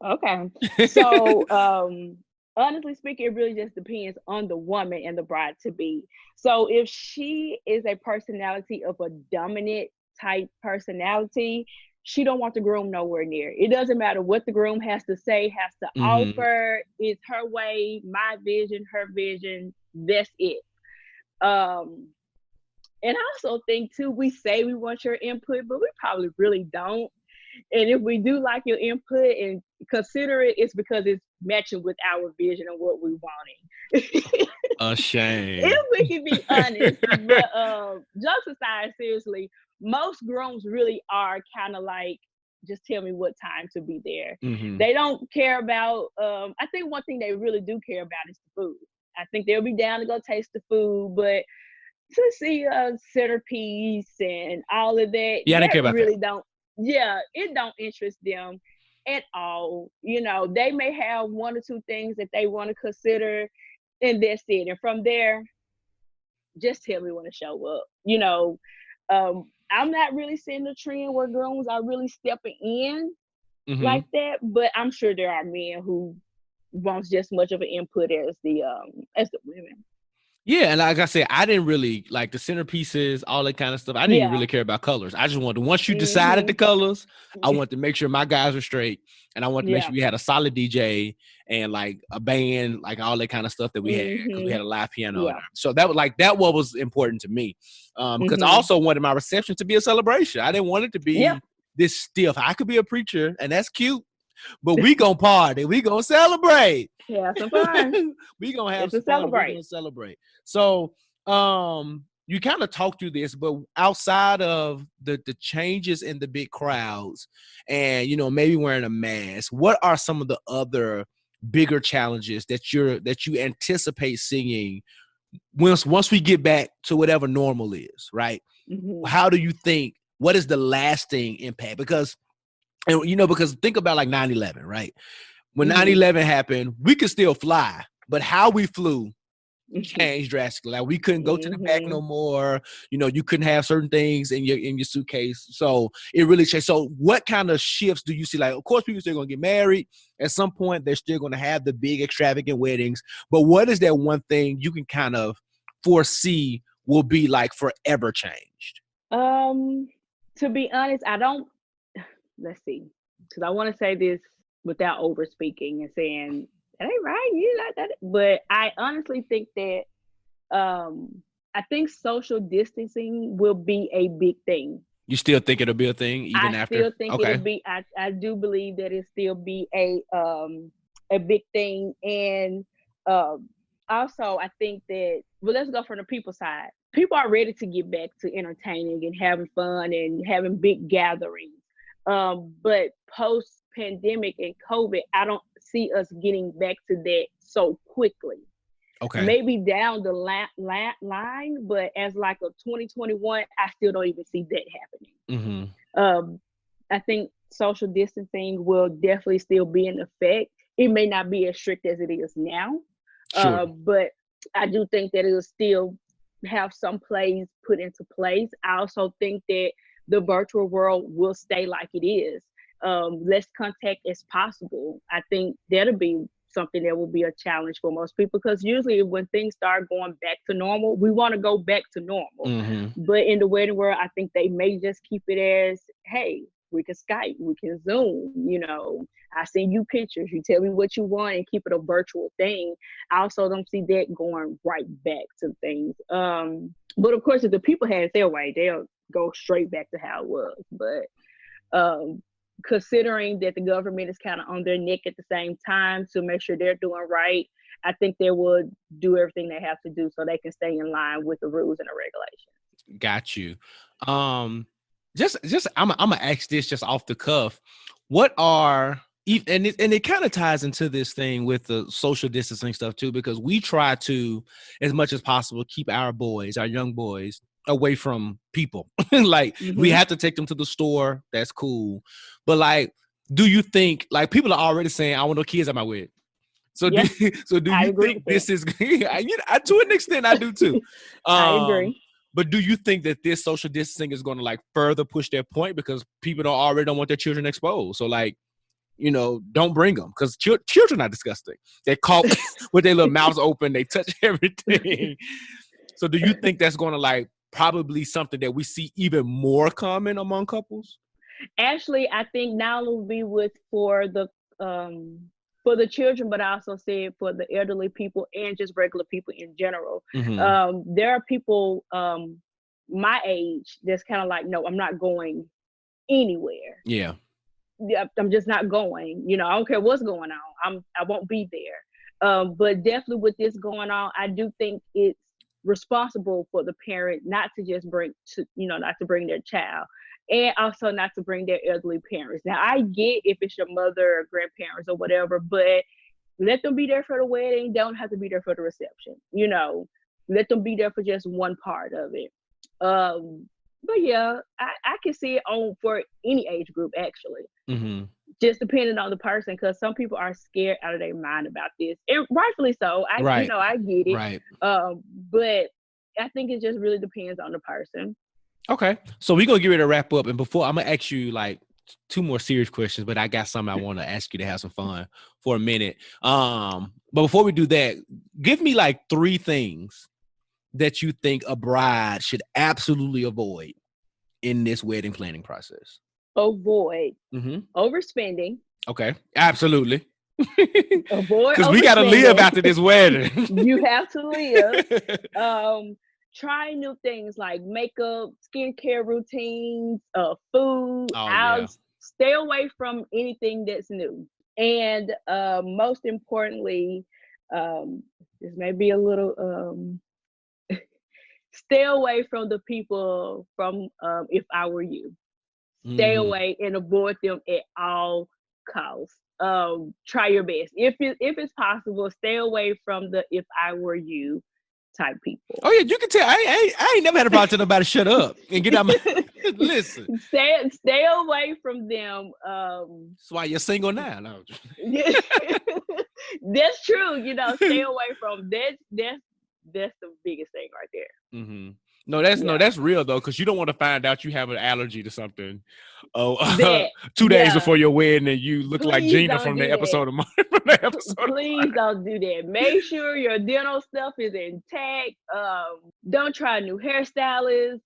Okay. So, honestly speaking, it really just depends on the woman and the bride to be. So if she is a personality of a dominant type personality, she don't want the groom nowhere near. It doesn't matter what the groom has to say, has to offer. It's her way, my vision, her vision. That's it. And I also think too, we say we want your input, but we probably really don't. And if we do like your input and consider it, it's because it's matching with our vision and what we wanting. A shame. If we can be honest, but jokes aside, seriously, most grooms really are kind of like, just tell me what time to be there. They don't care about, I think one thing they really do care about is the food. I think they'll be down to go taste the food, but to see a centerpiece and all of that, yeah, I didn't care about really that. don't. Yeah, it don't interest them at all. They may have one or two things that they want to consider, and that's it. And from there, just tell me when to show up. I'm not really seeing the trend where grooms are really stepping in like that, but I'm sure there are men who wants just much of an input as the women. Yeah, and like I said, I didn't really like the centerpieces, all that kind of stuff. I didn't even really care about colors. I just wanted, once you decided the colors, I wanted to make sure my guys were straight, and I wanted to make sure we had a solid DJ and like a band, like all that kind of stuff that we had, because we had a live piano. So that was what was important to me, because I also wanted my reception to be a celebration. I didn't want it to be this stiff. I could be a preacher, and that's cute, but we gonna party, we gonna celebrate. Yeah, some fun. We gonna have some fun. We're gonna celebrate. So, you kind of talked through this, but outside of the changes in the big crowds, and maybe wearing a mask, what are some of the other bigger challenges that you anticipate seeing once we get back to whatever normal is, right? How do you think? What is the lasting impact? Because think about like 9/11, right? When 9/11 happened, we could still fly, but how we flew changed drastically. Like, we couldn't go to the back no more. You couldn't have certain things in your suitcase. So it really changed. So what kind of shifts do you see? Like, of course, people are still gonna get married. At some point, they're still gonna have the big extravagant weddings. But what is that one thing you can kind of foresee will be like forever changed? To be honest, I don't. Let's see, because I want to say this without over speaking and saying that ain't right, you like that. But I honestly think that I think social distancing will be a big thing. You still think it'll be a thing even after? I still think it'll be. I do believe that it still be a big thing, and also I think that. Well, let's go from the people side. People are ready to get back to entertaining and having fun and having big gatherings. But post-pandemic and COVID, I don't see us getting back to that so quickly. Okay. Maybe down the line, but as like a 2021, I still don't even see that happening. I think social distancing will definitely still be in effect. It may not be as strict as it is now, but I do think that it'll still have some plays put into place. I also think that the virtual world will stay like it is. Less contact as possible. I think that'll be something that will be a challenge for most people, because usually when things start going back to normal, we want to go back to normal. But in the wedding world, I think they may just keep it as, hey, we can Skype, we can Zoom, I send you pictures, you tell me what you want and keep it a virtual thing. I also don't see that going right back to things. But of course, if the people had it their way, they'll go straight back to how it was. But considering that the government is kind of on their neck at the same time to make sure they're doing right, I think they would do everything they have to do so they can stay in line with the rules and the regulations. Got you. Just I'm gonna ask this just off the cuff. What are and it kind of ties into this thing with the social distancing stuff too, because we try to, as much as possible, keep our young boys away from people. Like we have to take them to the store. That's cool. But like, do you think, like, people are already saying, I want no kids at my wedding. So do you think this is, I, to an extent, I do too. I agree. But do you think that this social distancing is going to like further push their point because people already don't want their children exposed? So like, don't bring them because children are disgusting. They cough with their little mouths open. They touch everything. So do you think that's going to like probably something that we see even more common among couples? Actually, I think not only for the children, but I also said for the elderly people and just regular people in general. There are people my age that's kind of like, no, I'm not going anywhere. Yeah, I'm just not going. I don't care what's going on. I won't be there. But definitely with this going on, I do think it's responsible for the parent not to just not to bring their child, and also not to bring their elderly parents. Now, I get if it's your mother or grandparents or whatever, but let them be there for the wedding. They don't have to be there for the reception. Let them be there for just one part of it. But yeah, I can see it for any age group, actually. Just depending on the person, because some people are scared out of their mind about this, and rightfully so. I get it. Right. But I think it just really depends on the person. Okay. So we're going to get ready to wrap up. And before, I'm going to ask you like 2 more serious questions, but I got something I want to ask you to have some fun for a minute. But before we do that, give me like 3 things that you think a bride should absolutely avoid in this wedding planning process. Avoid overspending. Okay. Absolutely. Avoid because we got to live after this wedding. You have to live. Try new things like makeup, skincare routines, food. Stay away from anything that's new. And most importantly, this may be a little, stay away from the people from If I Were You. Stay away and avoid them at all costs. Try your best. If it's possible, stay away from the If I Were You type people. Oh yeah, you can tell. I ain't never had a problem telling nobody shut up and get out my listen. Stay away from them. That's why you're single now. No. That's true. Stay away from that's the biggest thing right there. No, that's real though, because you don't want to find out you have an allergy to something. 2 days before your wedding, and you look like Gina from the episode of Please don't do that. Make sure your dental stuff is intact. Don't try a new hairstylist.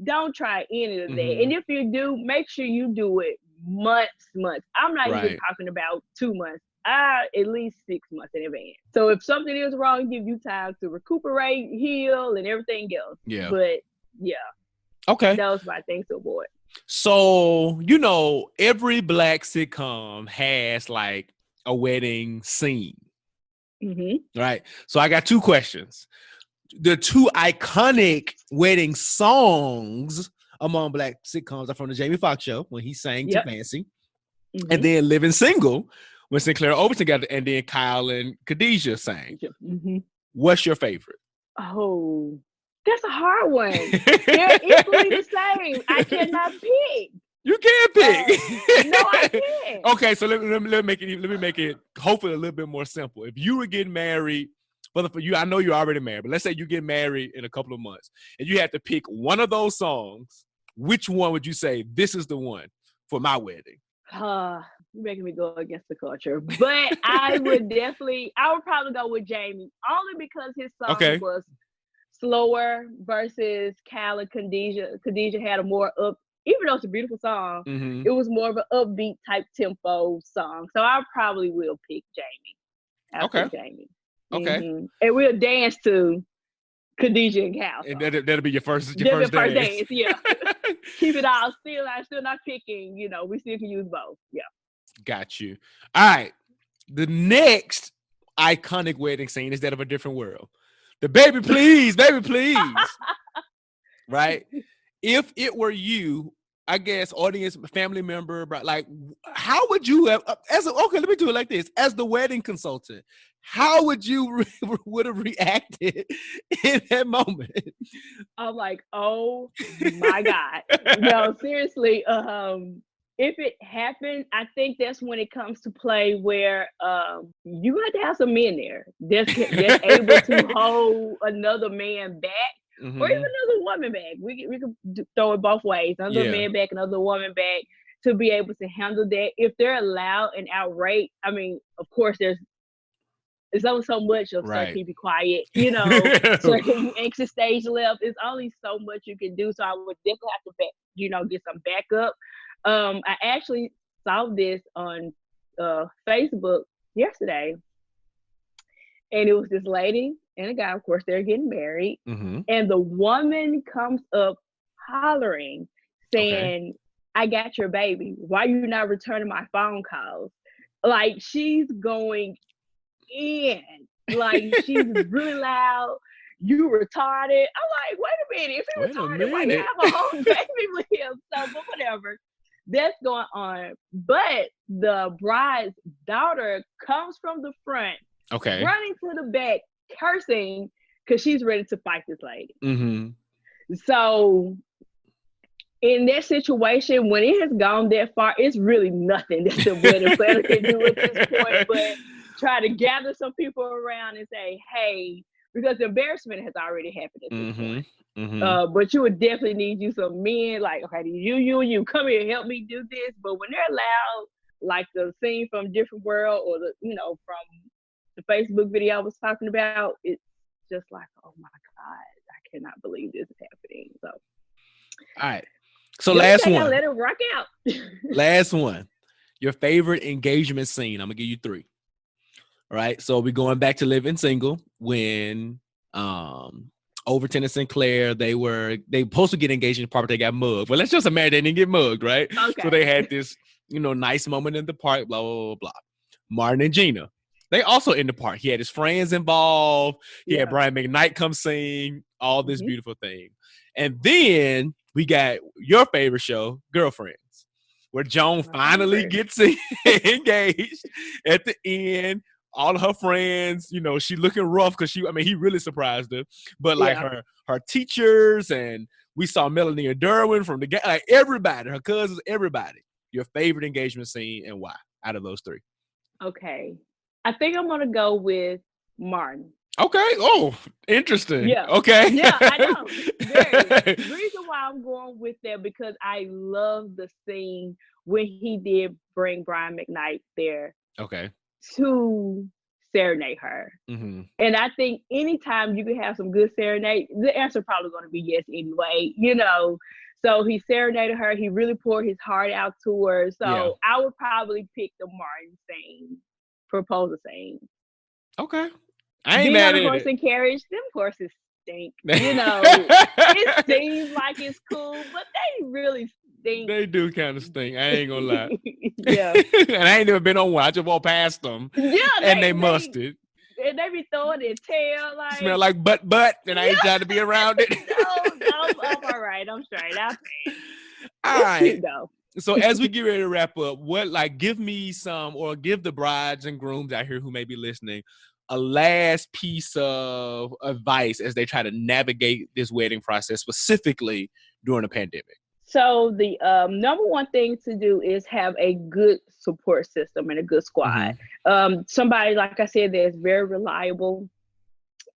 Don't try any of that. And if you do, make sure you do it months. I'm not even talking about 2 months. At least 6 months in advance. So if something is wrong, give you time to recuperate, heal, and everything else. Yeah. But yeah. Okay. Those are my things to avoid. So, every Black sitcom has like a wedding scene. Right. So I got 2 questions. The 2 iconic wedding songs among Black sitcoms are from the Jamie Foxx show when he sang to Fancy, and then Living Single when Sinclair Overton got and then Kyle and Khadijah sang. What's your favorite? Oh, that's a hard one. They're equally the same. I cannot pick. You can't pick. No, I can't. Okay, so let me make it hopefully a little bit more simple. If you were getting married, for you, I know you're already married, but let's say you get married in a couple of months and you had to pick one of those songs, which one would you say this is the one for my wedding? You're making me go against the culture, but I would probably go with Jamie, only because his song was slower versus Kyle and Khadijah. Khadijah had a more even though it's a beautiful song, Mm-hmm. it was more of an upbeat type tempo song. So I probably will pick Jamie. I'll Okay. pick Jamie. Okay. And we'll dance to Khadijah and Cal And song. that'll be your first First dance. dance, yeah. Keep it all still. I'm still not picking. We still can use both. Yeah. Got you. All right. The next iconic wedding scene is that of A Different World. The baby please, baby please. Right? If it were you, I guess, audience, family member, but like, how would you have, okay, let me do it like this. As the wedding consultant, how would you would have reacted in that moment? I'm like, oh my God. No, seriously. If it happened, I think that's when it comes to play where you have to have some men there that's able to hold another man back. Mm-hmm. Or even another woman back. We could throw it both ways. Another man back, another woman back, to be able to handle that. If they're loud and outright, I mean, of course, there's only so much of Sir, keep it quiet. Sir, you exit stage left. It's only so much you can do. So I would definitely have to get some backup. I actually saw this on Facebook yesterday, and it was this lady and a guy. Of course, they're getting married, and the woman comes up hollering, saying, "I got your baby. Why you not returning my phone calls?" Like, she's going in, like, she's really loud. You retarded. I'm like, wait a minute. If he retarded, why you have a whole baby with him? So, but whatever. That's going on. But the bride's daughter comes from the front, running to the back, cursing, because she's ready to fight this lady. So in that situation, when it has gone that far, it's really nothing that the wedding planner can do at this point, but try to gather some people around and say, hey, because the embarrassment has already happened at this point. But you would definitely need you some men, like, okay, you come here, help me do this. But when they're loud, like the scene from Different World, or from the Facebook video I was talking about, it's just like, oh my God, I cannot believe this is happening. So, all right. So last one. Let it rock out. Last one. Your favorite engagement scene. I'm gonna give you 3. All right. So we're going back to Living Single when Overton and Sinclair, they supposed to get engaged in the park, but they got mugged. Well, let's just imagine they didn't get mugged, right? Okay. So they had this, nice moment in the park, blah, blah, blah, blah. Martin and Gina, they also in the park. He had his friends involved. He had Brian McKnight come sing, all this beautiful thing. And then we got your favorite show, Girlfriends, where Joan finally gets engaged at the end. All of her friends, she looking rough because he really surprised her. But like her teachers, and we saw Melanie and Derwin from the like everybody, her cousins, everybody. Your favorite engagement scene and why out of those 3? Okay. I think I'm gonna go with Martin. Okay. Oh, interesting. Yeah. Okay. Yeah, I know. The reason why I'm going with that, because I love the scene when he did bring Brian McKnight there. Okay. To serenade her. And I think anytime you can have some good serenade, the answer probably going to be yes anyway, So he serenaded her. He really poured his heart out to her. So I would probably pick the Martin scene, proposal scene. Okay. I ain't mad at it. Horse and carriage, them horses stink. It seems like it's cool, but they really stink. They do kind of stink. I ain't gonna lie. Yeah. And I ain't never been on one. I just walk past them. Yeah. And they musted. And they be throwing their tail like smell like butt, and I ain't trying to be around it. No, I'm all right. I'm straight. I'll pay. All right. So as we get ready to wrap up, give me some, or give the brides and grooms out here who may be listening, a last piece of advice as they try to navigate this wedding process, specifically during a pandemic. So the number one thing to do is have a good support system and a good squad. Somebody, like I said, that's very reliable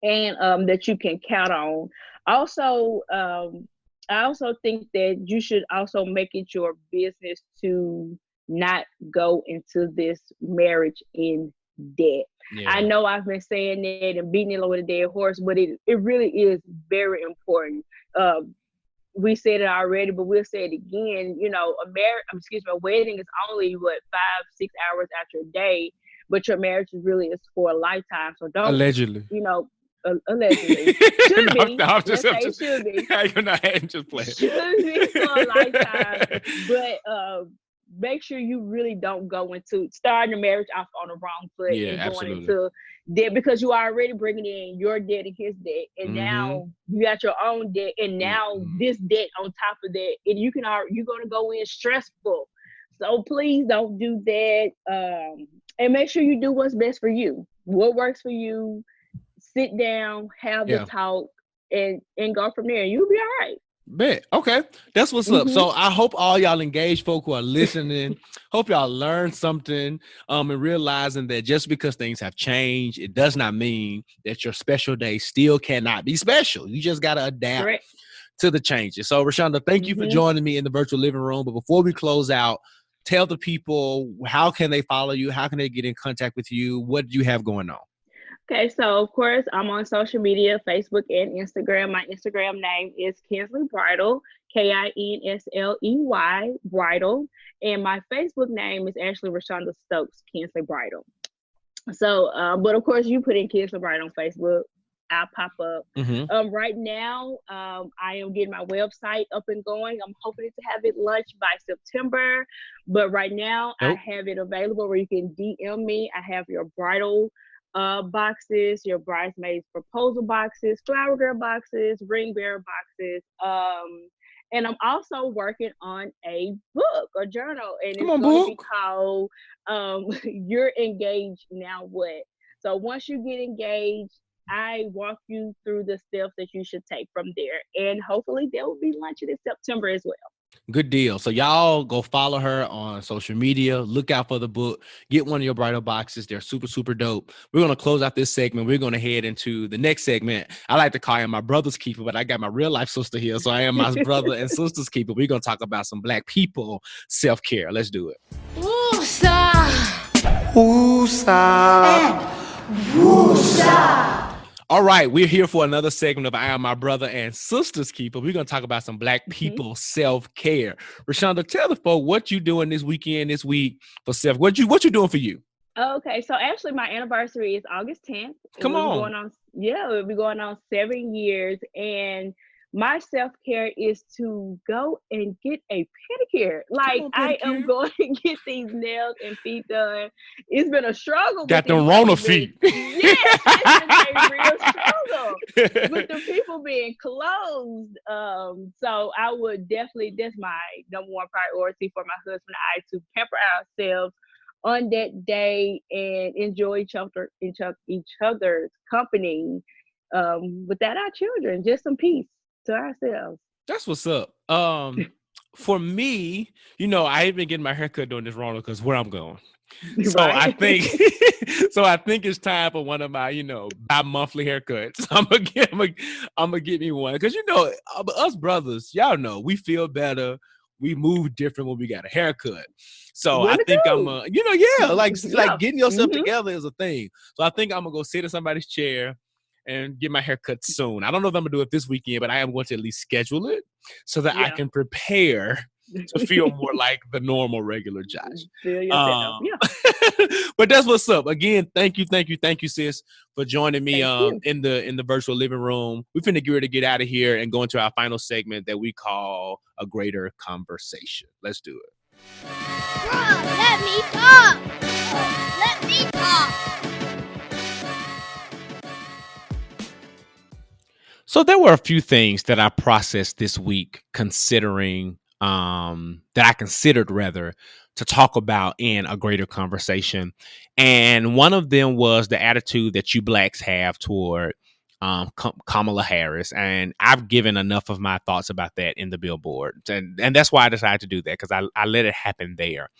and that you can count on. Also, I also think that you should also make it your business to not go into this marriage in debt. Yeah. I know I've been saying that and beating it over the dead horse, but it really is very important. we said it already, but we'll say it again. You know, a wedding is only what 5-6 hours out your day, but your marriage is really is for a lifetime. So don't, Allegedly. you know, allegedly should No, be. I'm Let's say it should be. You're not just playing. Should be for a lifetime, but make sure you really don't go into starting the marriage off on the wrong foot Yeah, and going absolutely. into debt, because you are already bringing in your debt and his debt, and now you got your own debt, and now this debt on top of that, and you're gonna go in stressful. So please don't do that, and make sure you do what's best for you, what works for you. Sit down, have the talk, and go from there, and you'll be all right. Bet. Okay. That's what's up. So I hope all y'all engaged folk who are listening, hope y'all learn something, and realizing that just because things have changed, it does not mean that your special day still cannot be special. You just got to adapt to the changes. So Roshunda, thank you for joining me in the virtual living room. But before we close out, tell the people, how can they follow you? How can they get in contact with you? What do you have going on? Okay, so of course I'm on social media, Facebook and Instagram. My Instagram name is Kinsley Bridal, Kinsley Bridal, and my Facebook name is actually Roshunda Stokes, Kinsley Bridal. So, but of course, you put in Kinsley Bridal on Facebook, I'll pop up. Right now, I am getting my website up and going. I'm hoping to have it launched by September, but right now I have it available where you can DM me. I have your bridal boxes, your bridesmaids proposal boxes, flower girl boxes, ring bearer boxes, and I'm also working on a book, a journal, and it's going to be called You're Engaged Now What? So once you get engaged, I walk you through the steps that you should take from there, and hopefully they will be launching in September as well. Good deal. So y'all go follow her on social media. Look out for the book. Get one of your bridal boxes. They're super, super dope. We're going to close out this segment. We're going to head into the next segment. I like to call him my brother's keeper, but I got my real life sister here. So I am my brother and sister's keeper. We're going to talk about some Black people self-care. Let's do it. Woosah. Woosah. Woosah. All right, we're here for another segment of I Am My Brother and Sister's Keeper. We're going to talk about some Black people self-care. Roshunda, tell the folks what you doing this week for self. What you doing for you? Okay, so actually my anniversary is August 10th. Come on. We'll be going on 7 years, and my self-care is to go and get a pedicure. Like, I am going to get these nails and feet done. It's been a struggle. Got them Rona feet. Yes, it's been a real struggle with the people being closed. So I would definitely, that's my number one priority for my husband and I, to pamper ourselves on that day and enjoy each other's company without our children. Just some peace to ourselves. That's what's up. For me, I ain't been getting my haircut during this Rona because where I'm going. So I think it's time for one of my, bi-monthly haircuts. I'm gonna get me one because us brothers, y'all know we feel better. We move different when we got a haircut. So I think I'm like getting yourself together is a thing. So I think I'm gonna go sit in somebody's chair and get my hair cut soon. I don't know if I'm gonna do it this weekend, but I am going to at least schedule it so that I can prepare to feel more like the normal regular Josh. But that's what's up. Again, thank you, sis, for joining me in the virtual living room. We finna get ready to get out of here and go into our final segment that we call A Greater Conversation. Let's do it. Bruh, let me talk. Let me talk. So there were a few things that I processed this week that I considered to talk about in a greater conversation. And one of them was the attitude that you Blacks have toward Kamala Harris. And I've given enough of my thoughts about that in the billboard. And that's why I decided to do that, because I let it happen there.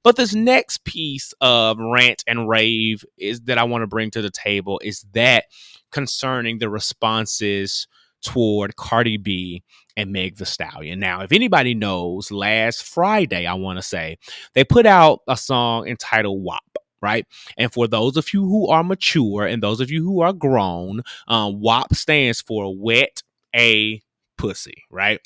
But this next piece of rant and rave is that I want to bring to the table is that concerning the responses toward Cardi B and Meg Thee Stallion. Now, if anybody knows, last Friday, I want to say, they put out a song entitled WAP. Right. And for those of you who are mature and those of you who are grown, WAP stands for Wet A Pussy. Right.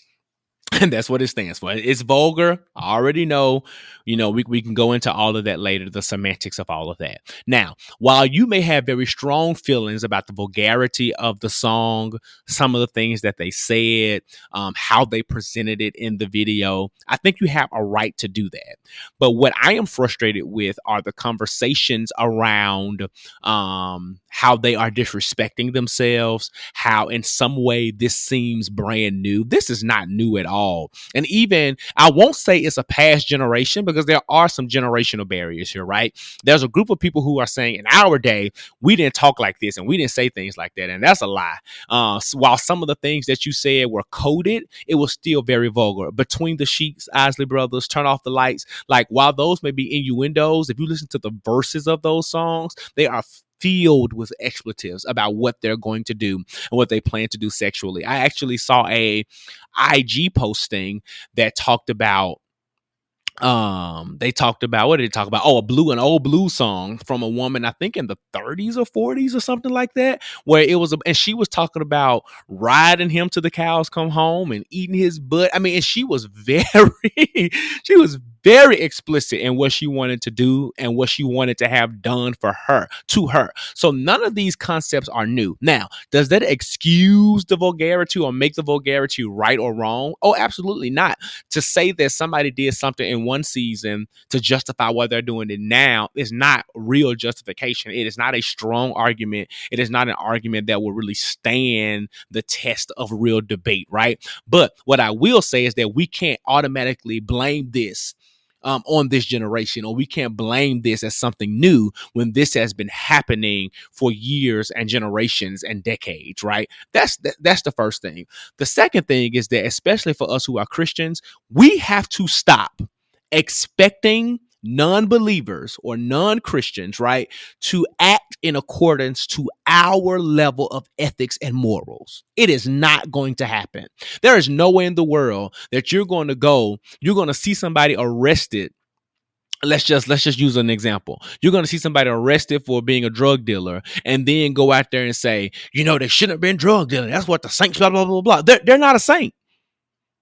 And that's what it stands for. It's vulgar. I already know. We can go into all of that later, the semantics of all of that. Now, while you may have very strong feelings about the vulgarity of the song, some of the things that they said, how they presented it in the video, I think you have a right to do that. But what I am frustrated with are the conversations around how they are disrespecting themselves, how in some way this seems brand new. This is not new at all. And even, I won't say it's a past generation, because there are some generational barriers here, right? There's a group of people who are saying in our day, we didn't talk like this and we didn't say things like that. And that's a lie. So while some of the things that you said were coded, it was still very vulgar. Between the Sheets, Isley Brothers, Turn Off the Lights, like while those may be innuendos, if you listen to the verses of those songs, they are filled with expletives about what they're going to do and what they plan to do sexually. I actually saw a IG posting that talked about they talked about, what did they talk about? Oh, an old blue song from a woman, I think in the 30s or 40s or something like that, where it was and she was talking about riding him to the cows come home and eating his butt. I mean, and she was she was very explicit in what she wanted to do and what she wanted to have done to her. So none of these concepts are new. Now, does that excuse the vulgarity or make the vulgarity right or wrong? Oh, absolutely not. To say that somebody did something in one season to justify what they're doing it now is not real justification. It is not a strong argument. It is not an argument that will really stand the test of real debate, right? But what I will say is that we can't automatically blame this on this generation, or we can't blame this as something new when this has been happening for years and generations and decades, right? That's the first thing. The second thing is that, especially for us who are Christians, we have to stop expecting non-believers or non-Christians, right, to act in accordance to our level of ethics and morals. It is not going to happen. There is no way in the world that you're going to see somebody arrested. Let's just use an example. You're going to see somebody arrested for being a drug dealer and then go out there and say, they shouldn't have been drug dealing. That's what the saints, blah, blah, blah, blah. They're not a saint.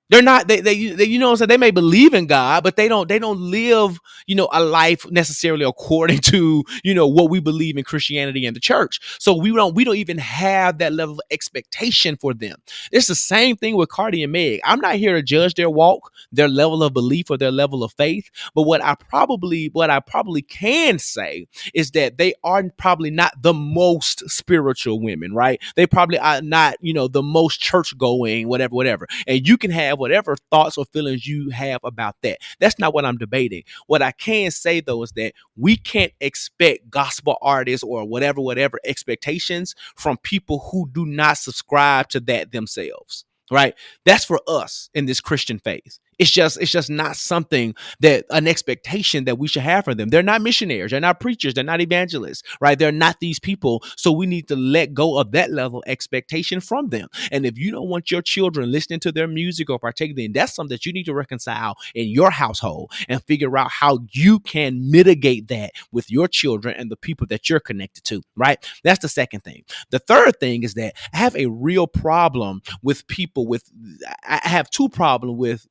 They're not, so they may believe in God, but they don't live, a life necessarily according to, what we believe in Christianity and the church. So we don't even have that level of expectation for them. It's the same thing with Cardi and Meg. I'm not here to judge their walk, their level of belief, or their level of faith. But what I probably can say is that they are probably not the most spiritual women, right? They probably are not, the most church going, whatever. And you can have whatever thoughts or feelings you have about that. That's not what I'm debating. What I can say, though, is that we can't expect gospel artists or whatever expectations from people who do not subscribe to that themselves. Right? That's for us in this Christian faith. It's just not something that an expectation that we should have for them. They're not missionaries. They're not preachers. They're not evangelists, right? They're not these people. So we need to let go of that level of expectation from them. And if you don't want your children listening to their music or partaking, then that's something that you need to reconcile in your household and figure out how you can mitigate that with your children and the people that you're connected to, right? That's the second thing. The third thing is that I have a real problem with I have two problems with,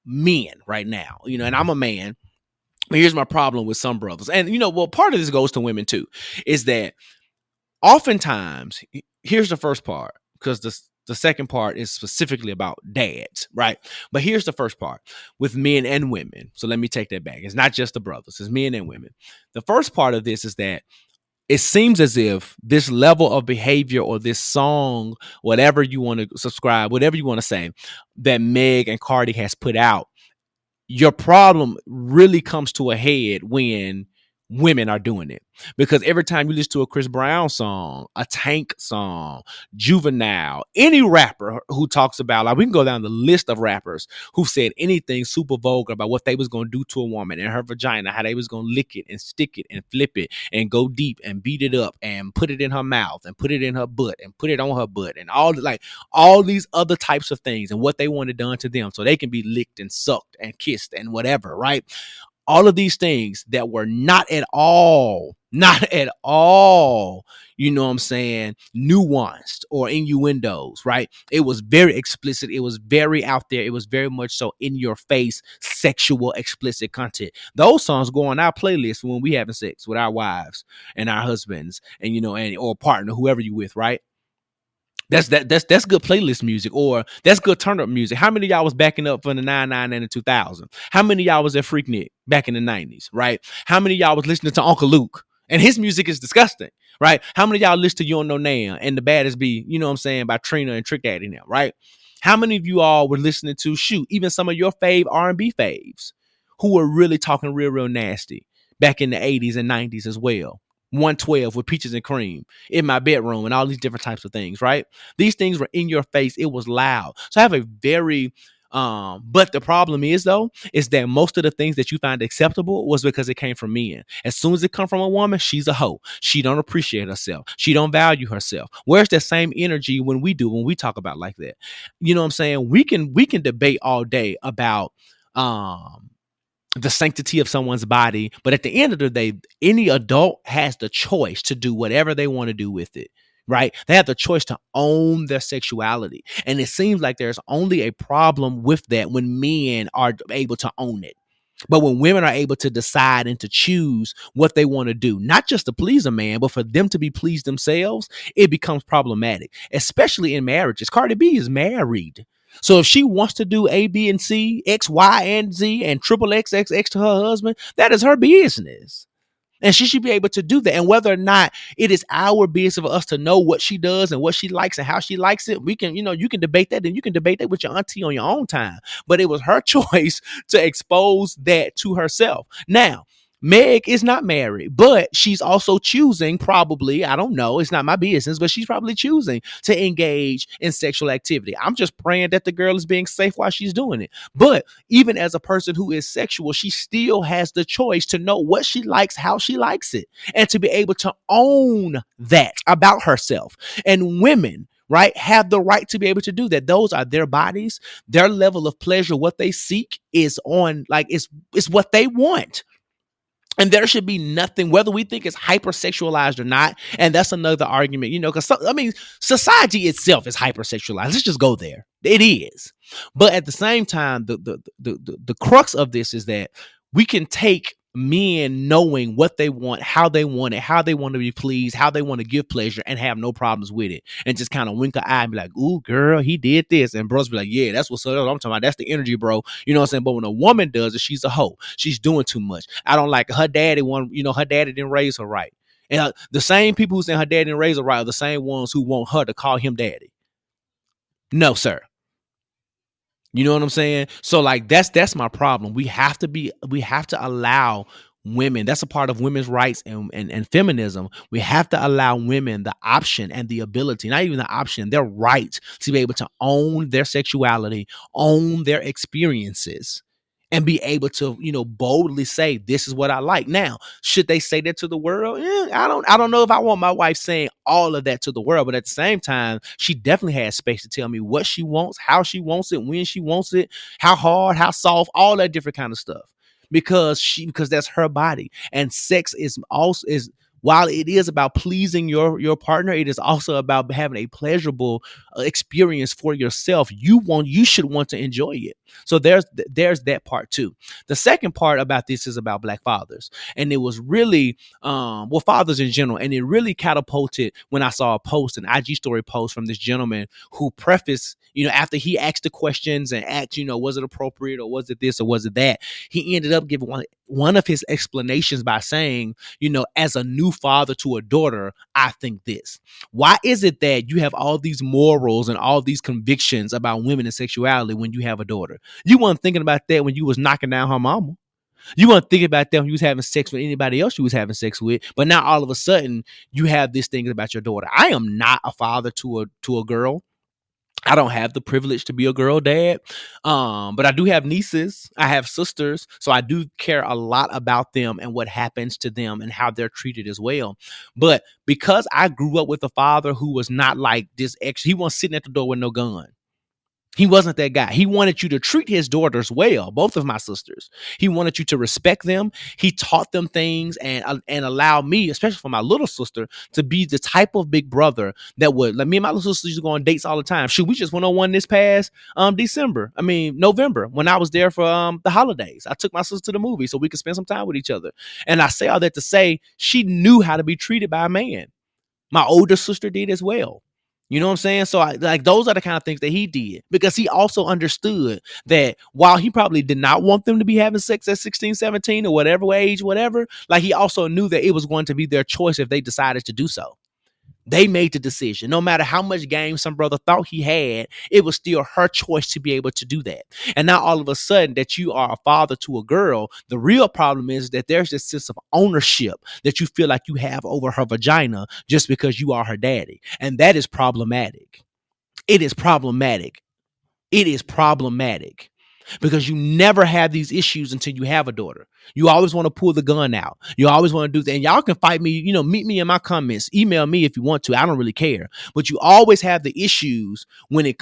men right now, and I'm a man. But here's my problem with some brothers. And, part of this goes to women too, is that oftentimes, here's the first part, because the second part is specifically about dads, right? But here's the first part with men and women. So let me take that back. It's not just the brothers, it's men and women. The first part of this is that it seems as if this level of behavior or this song, whatever you want to subscribe, whatever you want to say, that Meg and Cardi has put out, your problem really comes to a head when women are doing it. Because every time you listen to a Chris Brown song, a Tank song, Juvenile, any rapper who talks about, like, we can go down the list of rappers who said anything super vulgar about what they was going to do to a woman and her vagina, how they was going to lick it and stick it and flip it and go deep and beat it up and put it in her mouth and put it in her butt and put it on her butt and all these other types of things and what they wanted done to them so they can be licked and sucked and kissed and whatever, right? All of these things that were not at all, you know what I'm saying, nuanced or innuendos, right? It was very explicit. It was very out there. It was very much so in your face, sexual, explicit content. Those songs go on our playlist when we having sex with our wives and our husbands and, and or partner, whoever you with, right? That's good playlist music, or that's good turn up music. How many of y'all was backing up from the 99 and the 2000? How many of y'all was at Freaknik back in the 90s, right? How many of y'all was listening to Uncle Luke? And his music is disgusting, right? How many of y'all listen to You Don't Know Now and The Baddest Be, you know what I'm saying, by Trina and Trick Daddy now, right? How many of you all were listening to, shoot, even some of your fave R&B faves who were really talking real nasty back in the 80s and 90s as well? 112 with Peaches and Cream, In My Bedroom, and all these different types of things, right? These things were in your face. It was loud. So I have a very but the problem is, though, is that most of the things that you find acceptable was because it came from men. As soon as it come from a woman, she's a hoe. She don't appreciate herself. She don't value herself. Where's that same energy when we talk about like that? You know what I'm saying? We can debate all day about the sanctity of someone's body, but at the end of the day, any adult has the choice to do whatever they want to do with it, right? They have the choice to own their sexuality. And it seems like there's only a problem with that when men are able to own it. But when women are able to decide and to choose what they want to do, not just to please a man, but for them to be pleased themselves, it becomes problematic, especially in marriages. Cardi B is married. So if she wants to do A, B, and C, X, Y, and Z, and triple X, X, X to her husband, that is her business. And she should be able to do that. And whether or not it is our business for us to know what she does and what she likes and how she likes it, we can, you can debate that. And you can debate that with your auntie on your own time. But it was her choice to expose that to herself. Now, Meg is not married, but she's also choosing, probably, I don't know, it's not my business, but she's probably choosing to engage in sexual activity. I'm just praying that the girl is being safe while she's doing it. But even as a person who is sexual, she still has the choice to know what she likes, how she likes it, and to be able to own that about herself. And women, right, have the right to be able to do that. Those are their bodies, their level of pleasure. What they seek is on, like, it's what they want. And there should be nothing, whether we think it's hypersexualized or not. And that's another argument, because society itself is hypersexualized. Let's just go there. It is. But at the same time, the crux of this is that we can take men knowing what they want, how they want it, how they want to be pleased, how they want to give pleasure, and have no problems with it, and just kind of wink an eye and be like, "Ooh, girl, he did this," and bros be like, "Yeah, that's what's up. I'm talking about. That's the energy, bro." You know what I'm saying? But when a woman does it, she's a hoe. She's doing too much. I don't like her daddy. Her daddy didn't raise her right, and the same people who say her daddy didn't raise her right are the same ones who want her to call him daddy. No, sir. You know what I'm saying? So like that's my problem. We have to allow women. That's a part of women's rights and feminism. We have to allow women the option and the ability, not even the option, their right to be able to own their sexuality, own their experiences, and be able to, boldly say, "This is what I like." Now, should they say that to the world? I don't know if I want my wife saying all of that to the world, but at the same time, she definitely has space to tell me what she wants, how she wants it, when she wants it, how hard, how soft, all that different kind of stuff. Because that's her body. And sex is also, while it is about pleasing your partner, it is also about having a pleasurable experience for yourself. You should want to enjoy it. So there's that part too. The second part about this is about Black fathers, and it was really fathers in general, and it really catapulted when I saw a post, an IG story post from this gentleman who prefaced, after he asked the questions and asked, was it appropriate, or was it this, or was it that, he ended up giving one of his explanations by saying, as a new father to a daughter, I think this. Why is it that you have all these morals and all these convictions about women and sexuality when you have a daughter? You weren't thinking about that when you was knocking down her mama. You weren't thinking about that when you was having sex with anybody else you was having sex with. But now all of a sudden you have this thing about your daughter. I am not a father to a girl. I don't have the privilege to be a girl dad, but I do have nieces. I have sisters, so I do care a lot about them and what happens to them and how they're treated as well. But because I grew up with a father who was not like this, he wasn't sitting at the door with no gun. He wasn't that guy. He wanted you to treat his daughters well, both of my sisters. He wanted you to respect them. He taught them things and allow me, especially for my little sister, to be the type of big brother that would, like, me and my little sister used to go on dates all the time. Shoot, we just went on one this past November, when I was there for the holidays. I took my sister to the movie so we could spend some time with each other. And I say all that to say she knew how to be treated by a man. My older sister did as well. You know what I'm saying? So like those are the kind of things that he did, because he also understood that while he probably did not want them to be having sex at 16, 17 or whatever age, whatever, like he also knew that it was going to be their choice if they decided to do so. They made the decision. No matter how much game some brother thought he had, it was still her choice to be able to do that. And now all of a sudden that you are a father to a girl, the real problem is that there's this sense of ownership that you feel like you have over her vagina just because you are her daddy. And that is problematic. It is problematic. It is problematic. Because you never have these issues until you have a daughter. You always want to pull the gun out. You always want to do that. And y'all can fight me, meet me in my comments. Email me if you want to. I don't really care. But you always have the issues when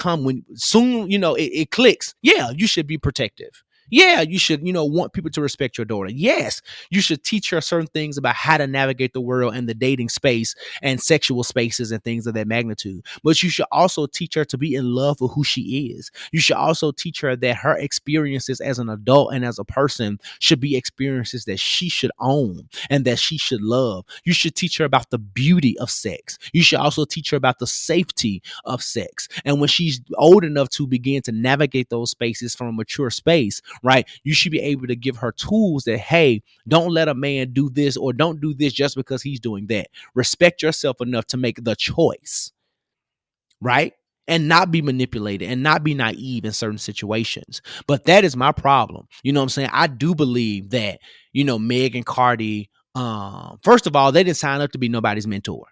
soon, it clicks. Yeah, you should be protective. Yeah, you should, want people to respect your daughter. Yes, you should teach her certain things about how to navigate the world and the dating space and sexual spaces and things of that magnitude. But you should also teach her to be in love with who she is. You should also teach her that her experiences as an adult and as a person should be experiences that she should own and that she should love. You should teach her about the beauty of sex. You should also teach her about the safety of sex. And when she's old enough to begin to navigate those spaces from a mature space, right, you should be able to give her tools that, hey, don't let a man do this or don't do this just because he's doing that. Respect yourself enough to make the choice, right? And not be manipulated and not be naive in certain situations. But that is my problem. You know what I'm saying? I do believe that, Meg and Cardi, first of all, they didn't sign up to be nobody's mentor.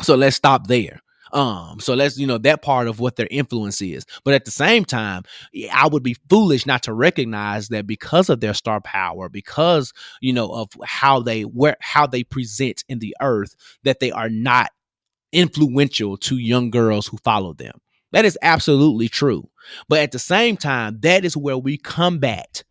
So let's stop there. So let's, that part of what their influence is. But at the same time, I would be foolish not to recognize that because of their star power, because, of how they present in the earth, that they are not influential to young girls who follow them. That is absolutely true. But at the same time, that is where we combat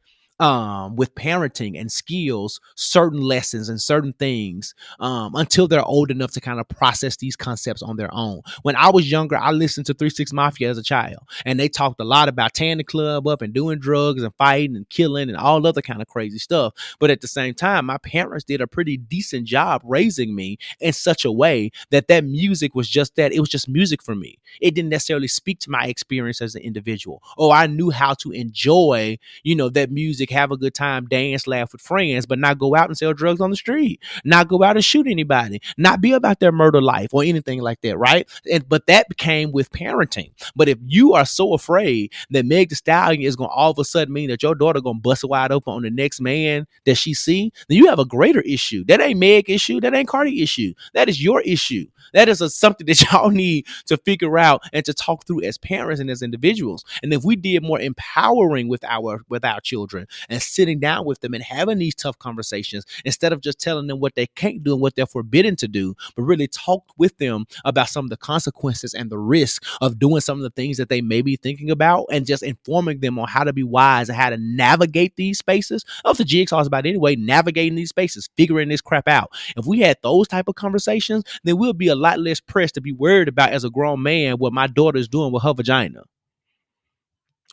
with parenting and skills, certain lessons and certain things until they're old enough to kind of process these concepts on their own. When I was younger, I listened to 3 6 Mafia as a child, and they talked a lot about tearing the club up and doing drugs and fighting and killing and all other kind of crazy stuff. But at the same time, my parents did a pretty decent job raising me in such a way that music was just that. It was just music for me. It didn't necessarily speak to my experience as an individual. Oh, I knew how to enjoy, that music, have a good time, dance, laugh with friends, but not go out and sell drugs on the street, not go out and shoot anybody, not be about their murder life or anything like that, right? But that came with parenting. But if you are so afraid that Meg Thee Stallion is going to all of a sudden mean that your daughter going to bust wide open on the next man that she see, then you have a greater issue. That ain't Meg issue. That ain't Cardi issue. That is your issue. That is something that y'all need to figure out and to talk through as parents and as individuals. And if we did more empowering with our children and sitting down with them and having these tough conversations, instead of just telling them what they can't do and what they're forbidden to do, but really talk with them about some of the consequences and the risk of doing some of the things that they may be thinking about, and just informing them on how to be wise and how to navigate these spaces. That's what Jigsaw's about anyway, navigating these spaces, figuring this crap out. If we had those type of conversations, then we'll be a lot less pressed to be worried about as a grown man what my daughter is doing with her vagina.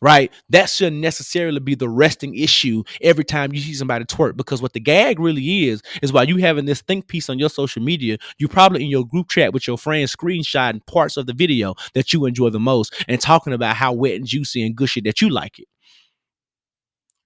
Right? That shouldn't necessarily be the resting issue every time you see somebody twerk, because what the gag really is while you having this think piece on your social media, you probably in your group chat with your friends screenshotting parts of the video that you enjoy the most and talking about how wet and juicy and gushy that you like it.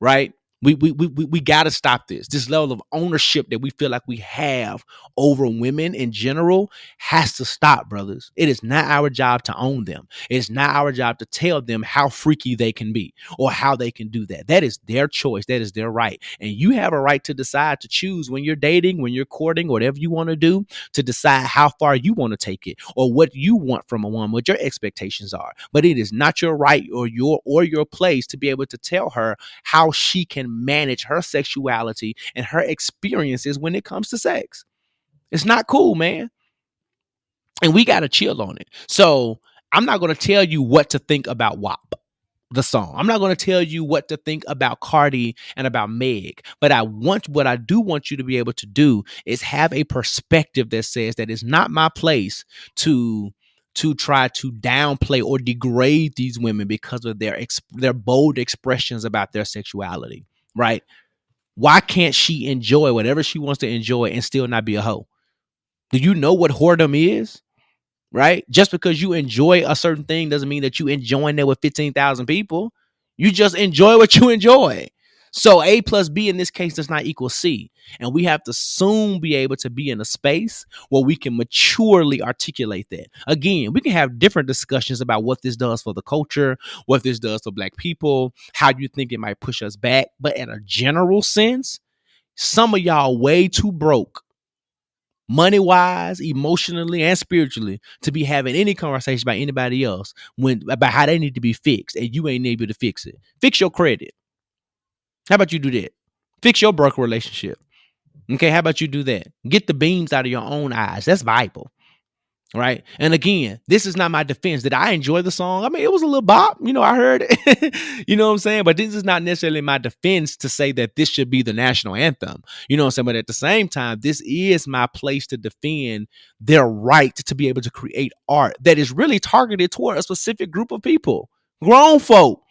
Right? We got to stop this level of ownership that we feel like we have over women in general has to stop, brothers. It is not our job to own them. It's not our job to tell them how freaky they can be or how they can do that. That is their choice. That is their right. And you have a right to decide, to choose when you're dating, when you're courting, whatever you want to do, to decide how far you want to take it or what you want from a woman, what your expectations are. But it is not your right or your place to be able to tell her how she can manage her sexuality and her experiences when it comes to sex. It's not cool, man. And we got to chill on it. So I'm not going to tell you what to think about WAP, the song. I'm not going to tell you what to think about Cardi and about Meg, but what I do want you to be able to do is have a perspective that says that it's not my place to try to downplay or degrade these women because of their bold expressions about their sexuality, right? Why can't she enjoy whatever she wants to enjoy and still not be a hoe? Do you know what whoredom is? Right? Just because you enjoy a certain thing doesn't mean that you enjoying it with 15,000 people. You just enjoy what you enjoy. So A plus B in this case does not equal C. And we have to soon be able to be in a space where we can maturely articulate that. Again, we can have different discussions about what this does for the culture, what this does for Black people, how you think it might push us back. But in a general sense, some of y'all way too broke, money wise, emotionally, and spiritually, to be having any conversation about anybody else about how they need to be fixed, and you ain't able to fix it. Fix your credit. How about you do that? Fix your broke relationship. Okay, how about you do that? Get the beams out of your own eyes. That's Bible. Right. And again, this is not my defense. Did I enjoy the song? I mean, it was a little bop. I heard it. You know what I'm saying? But this is not necessarily my defense to say that this should be the national anthem. You know what I'm saying? But at the same time, this is my place to defend their right to be able to create art that is really targeted toward a specific group of people, grown folk.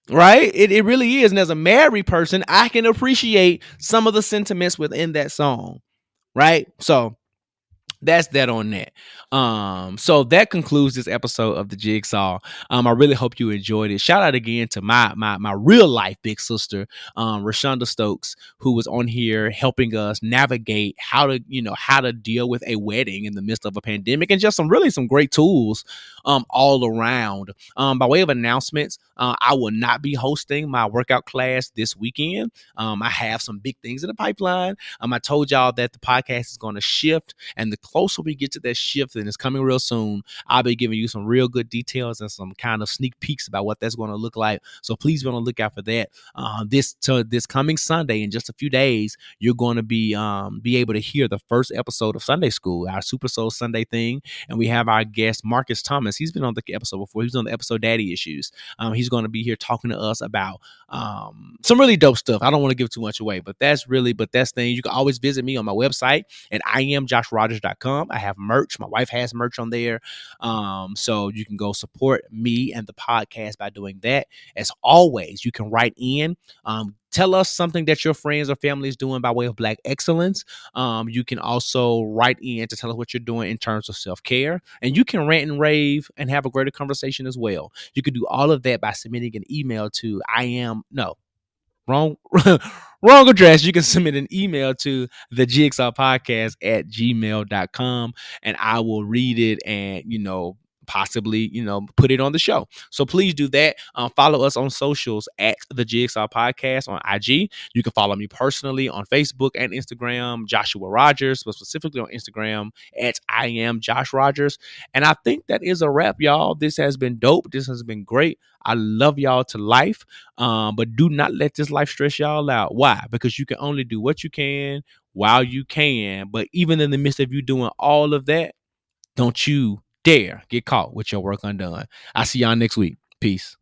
Right. It really is. And as a married person, I can appreciate some of the sentiments within that song. Right. So that's that on that. So that concludes this episode of the Jigsaw. I really hope you enjoyed it. Shout out again to my real life big sister, Roshunda Stokes, who was on here helping us navigate how to deal with a wedding in the midst of a pandemic, and just some great tools all around. By way of announcements, I will not be hosting my workout class this weekend. I have some big things in the pipeline. I told y'all that the podcast is going to shift, and the closer we get to that shift, and it's coming real soon, I'll be giving you some real good details and some kind of sneak peeks about what that's going to look like. So please be on the lookout for that. This coming Sunday, in just a few days, you're going to be able to hear the first episode of Sunday School, our Super Soul Sunday thing, and we have our guest Marcus Thomas. He's been on the episode before. He was on the episode Daddy Issues. He's going to be here talking to us about some really dope stuff. I don't want to give too much away, but that's things. You can always visit me on my website at IamJoshRogers.com. I have merch. My wife has merch on there. So you can go support me and the podcast by doing that. As always, you can write in. Tell us something that your friends or family is doing by way of Black excellence. You can also write in to tell us what you're doing in terms of self-care. And you can rant and rave and have a greater conversation as well. You can do all of that by submitting an email to wrong address. You can submit an email to the Jigsaw Podcast at gmail.com, and I will read it and possibly put it on the show. So please do that. Follow us on socials at the Jigsaw Podcast on IG. You can follow me personally on Facebook and Instagram, Joshua Rogers, but specifically on Instagram at I am Josh Rogers. And I think that is a wrap, y'all. This has been dope. This has been great. I love y'all to life. But do not let this life stress y'all out. Why? Because you can only do what you can while you can. But even in the midst of you doing all of that, don't you dare get caught with your work undone. I'll see y'all next week. Peace.